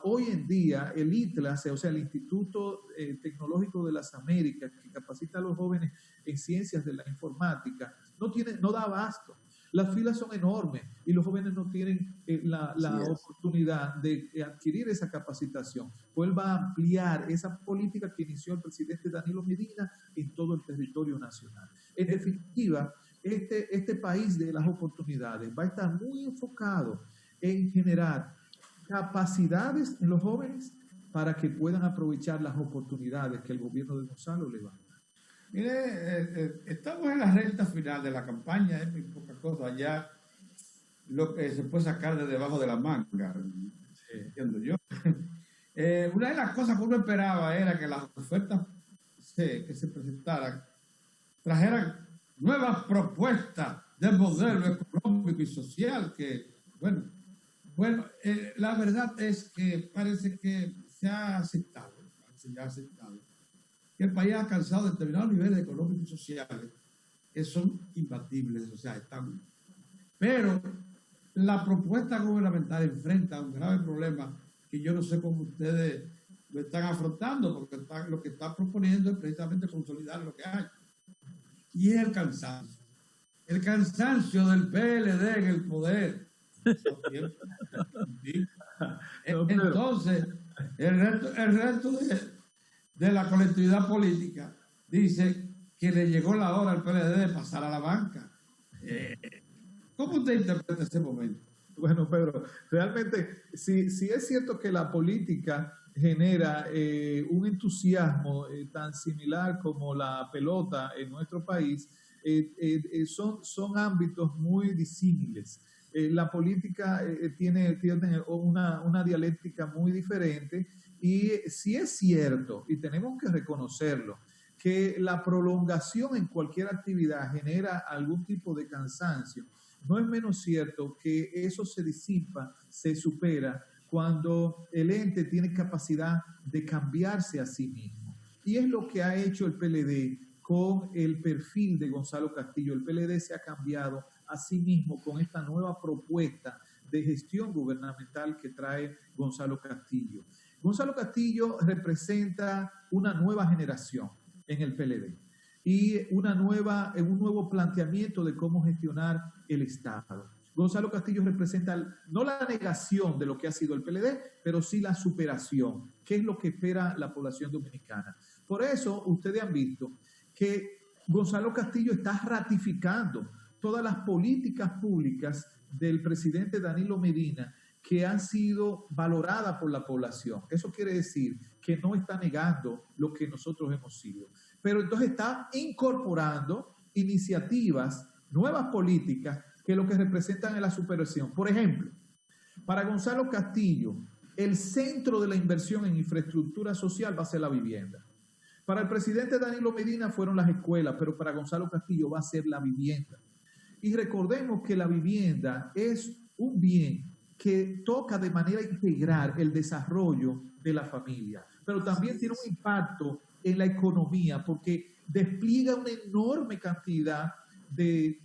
Hoy en día el ITLA, o sea, el Instituto Tecnológico de las Américas, que capacita a los jóvenes en ciencias de la informática, no da abasto. Las filas son enormes y los jóvenes no tienen la oportunidad de adquirir esa capacitación. Pues él va a ampliar esa política que inició el presidente Danilo Medina en todo el territorio nacional. En definitiva, este país de las oportunidades va a estar muy enfocado en generar capacidades en los jóvenes para que puedan aprovechar las oportunidades que el gobierno de Gonzalo le va a dar. Mire, estamos en la recta final de la campaña, es muy poca cosa ya lo que se puede sacar de debajo de la manga, entiendo yo. Una de las cosas que uno esperaba era que las ofertas que se presentaran trajeran nuevas propuestas de modelo económico y social que, la verdad es que parece que se ha aceptado, que el país ha alcanzado determinados niveles económicos y sociales que son imbatibles, o sea, están. Pero la propuesta gubernamental enfrenta un grave problema que yo no sé cómo ustedes lo están afrontando, porque lo que están proponiendo es precisamente consolidar lo que hay. Y es el cansancio. El cansancio del PLD en el poder. Entonces, el resto de la colectividad política dice que le llegó la hora al PLD de pasar a la banca. ¿Cómo usted interpreta ese momento? Bueno, Pedro, realmente, si es cierto que la política genera un entusiasmo tan similar como la pelota en nuestro país, son ámbitos muy disímiles. La política tiene una dialéctica muy diferente. Y si es cierto, y tenemos que reconocerlo, que la prolongación en cualquier actividad genera algún tipo de cansancio, no es menos cierto que eso se disipa, se supera cuando el ente tiene capacidad de cambiarse a sí mismo. Y es lo que ha hecho el PLD con el perfil de Gonzalo Castillo. El PLD se ha cambiado a sí mismo con esta nueva propuesta de gestión gubernamental que trae Gonzalo Castillo. Gonzalo Castillo representa una nueva generación en el PLD y un nuevo planteamiento de cómo gestionar el Estado. Gonzalo Castillo representa no la negación de lo que ha sido el PLD, pero sí la superación, que es lo que espera la población dominicana. Por eso ustedes han visto que Gonzalo Castillo está ratificando todas las políticas públicas del presidente Danilo Medina que han sido valoradas por la población. Eso quiere decir que no está negando lo que nosotros hemos sido. Pero entonces está incorporando iniciativas, nuevas políticas, que lo que representan es la superación. Por ejemplo, para Gonzalo Castillo, el centro de la inversión en infraestructura social va a ser la vivienda. Para el presidente Danilo Medina fueron las escuelas, pero para Gonzalo Castillo va a ser la vivienda. Y recordemos que la vivienda es un bien que toca de manera integral el desarrollo de la familia, pero también tiene un impacto en la economía, porque despliega una enorme cantidad de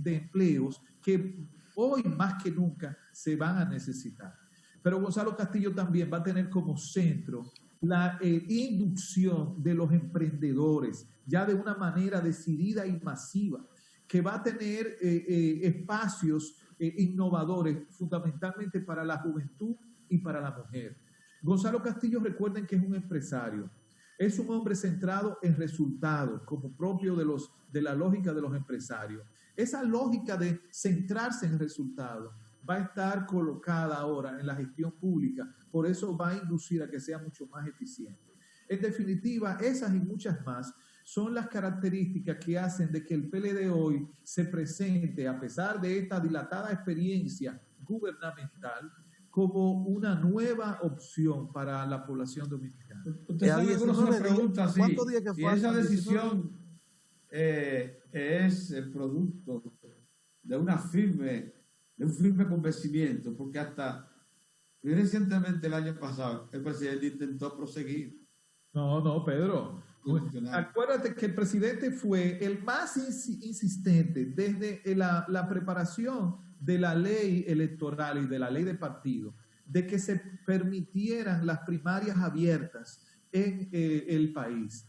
empleos que hoy más que nunca se van a necesitar. Pero Gonzalo Castillo también va a tener como centro la inducción de los emprendedores, ya de una manera decidida y masiva, que va a tener espacios innovadores, fundamentalmente para la juventud y para la mujer. Gonzalo Castillo, recuerden que es un empresario, es un hombre centrado en resultados, como propio de la lógica de los empresarios. Esa lógica de centrarse en resultados va a estar colocada ahora en la gestión pública, por eso va a inducir a que sea mucho más eficiente. En definitiva, esas y muchas más son las características que hacen de que el PLD hoy se presente, a pesar de esta dilatada experiencia gubernamental, como una nueva opción para la población dominicana. Usted sabe que uno se pregunta si esa decisión es el producto de un firme convencimiento, porque hasta recientemente el año pasado el presidente intentó proseguir. No, Pedro. Acuérdate que el presidente fue el más insistente desde la preparación de la ley electoral y de la ley de partido, de que se permitieran las primarias abiertas en el país.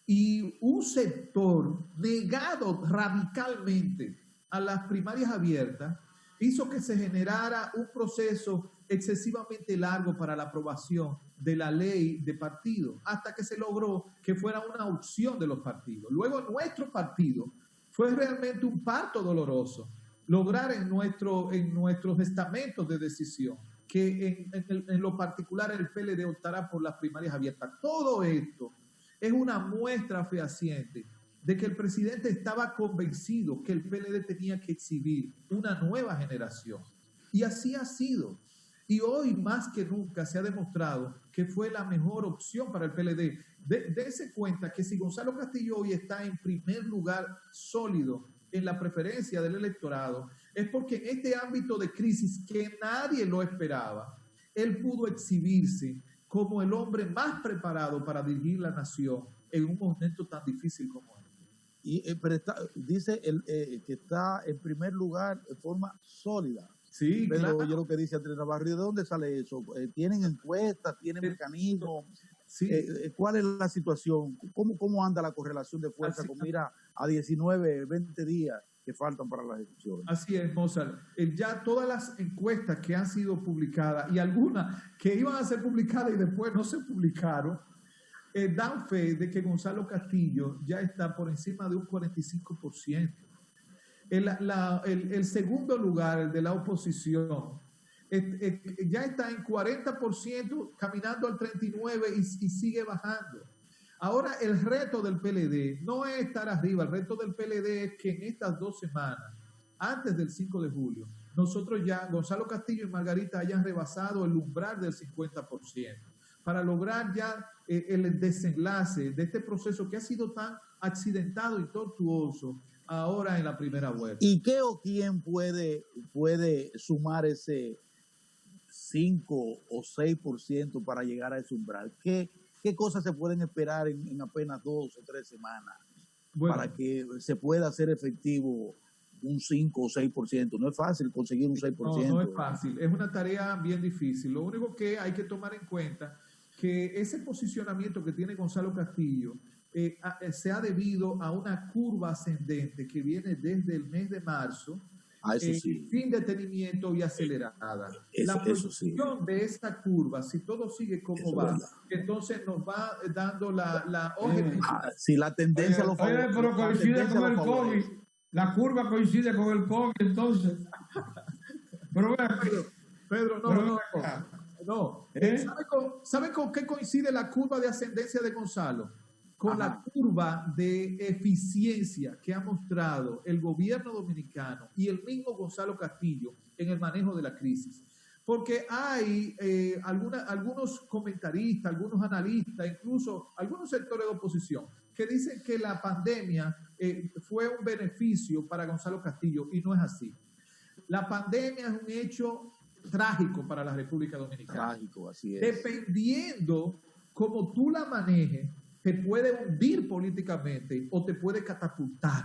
Y un sector negado radicalmente a las primarias abiertas hizo que se generara un proceso excesivamente largo para la aprobación de la ley de partido, hasta que se logró que fuera una opción de los partidos. Luego nuestro partido fue realmente un parto doloroso lograr en nuestros estamentos de decisión que en lo particular el PLD optará por las primarias abiertas. Todo esto es una muestra fehaciente de que el presidente estaba convencido que el PLD tenía que exhibir una nueva generación. Y así ha sido. Y hoy más que nunca se ha demostrado que fue la mejor opción para el PLD. Dese cuenta que si Gonzalo Castillo hoy está en primer lugar sólido en la preferencia del electorado, es porque en este ámbito de crisis que nadie lo esperaba, él pudo exhibirse como el hombre más preparado para dirigir la nación en un momento tan difícil como este. Pero dice que está en primer lugar de forma sólida. Sí, pero claro. Yo lo que dice Andrés Navarro, ¿de dónde sale eso? ¿Tienen encuestas? ¿Tienen mecanismos? Sí. ¿Cuál es la situación? ¿Cómo anda la correlación de fuerza con mira a 19, 20 días que faltan para las elecciones? Así es, Mozart. Ya todas las encuestas que han sido publicadas y algunas que iban a ser publicadas y después no se publicaron, dan fe de que Gonzalo Castillo ya está por encima de un 45%. El segundo lugar, el de la oposición, ya está en 40%, caminando al 39% y sigue bajando. Ahora el reto del PLD no es estar arriba, el reto del PLD es que en estas 2 semanas, antes del 5 de julio, nosotros ya, Gonzalo Castillo y Margarita hayan rebasado el umbral del 50%, para lograr ya el desenlace de este proceso que ha sido tan accidentado y tortuoso ahora en la primera vuelta. ¿Y qué o quién puede sumar ese 5 o 6% para llegar a ese umbral? ¿Qué cosas se pueden esperar en apenas 2 o 3 semanas para que se pueda hacer efectivo un 5 o 6%? No es fácil conseguir un 6%. No es fácil, es una tarea bien difícil. Lo único que hay que tomar en cuenta que ese posicionamiento que tiene Gonzalo Castillo se ha debido a una curva ascendente que viene desde el mes de marzo, sin detenimiento y acelerada. La proyección de esta curva, si todo sigue como va, entonces nos va dando la objetividad. Si la tendencia lo favorece. Pero coincide con el COVID. La curva coincide con el COVID, entonces. Pero Pedro, no. ¿Sabe con qué coincide la curva de ascendencia de Gonzalo? Con la curva de eficiencia que ha mostrado el gobierno dominicano y el mismo Gonzalo Castillo en el manejo de la crisis. Porque hay algunos comentaristas, algunos analistas, incluso algunos sectores de oposición, que dicen que la pandemia fue un beneficio para Gonzalo Castillo, y no es así. La pandemia es un hecho trágico para la República Dominicana. Trágico, así es. Dependiendo cómo tú la manejes, te puede hundir políticamente o te puede catapultar.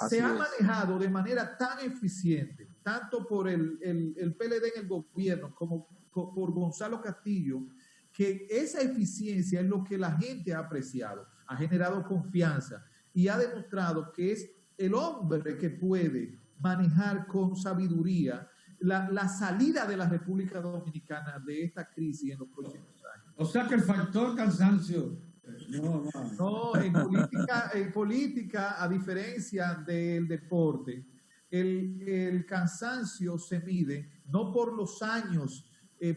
Se ha manejado de manera tan eficiente, tanto por el PLD en el gobierno como por Gonzalo Castillo, que esa eficiencia es lo que la gente ha apreciado, ha generado confianza y ha demostrado que es el hombre que puede manejar con sabiduría la salida de la República Dominicana de esta crisis en los próximos años. O sea que el factor cansancio... No, en política, a diferencia del deporte, el cansancio se mide no por los años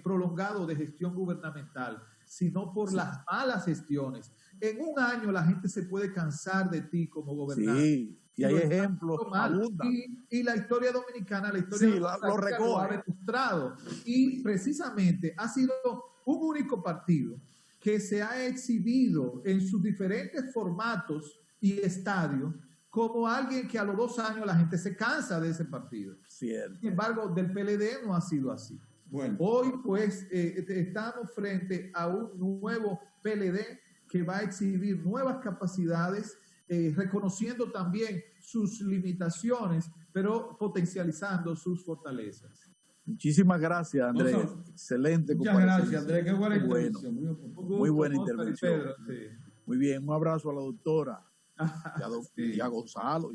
prolongados de gestión gubernamental, sino por las malas gestiones. En un año la gente se puede cansar de ti como gobernante. Sí, y hay ejemplos abundan. Y la historia dominicana, la historia lo ha demostrado. Y precisamente ha sido un único partido que se ha exhibido en sus diferentes formatos y estadios como alguien que a los 2 años la gente se cansa de ese partido. Cierto. Sin embargo, del PLD no ha sido así. Bueno. Hoy, pues, estamos frente a un nuevo PLD que va a exhibir nuevas capacidades, reconociendo también sus limitaciones, pero potencializando sus fortalezas. Muchísimas gracias, Andrés. Excelente. Muchas gracias, Andrés. Qué buena intervención. Muy buena intervención. Pedro, sí. Muy bien, un abrazo a la doctora Sí. y a Gonzalo.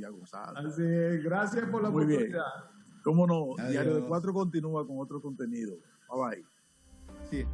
Así es. Gracias por la Muy bien. oportunidad. Cómo no, Adiós. Diario de 4 continúa con otro contenido. Bye bye. Sí.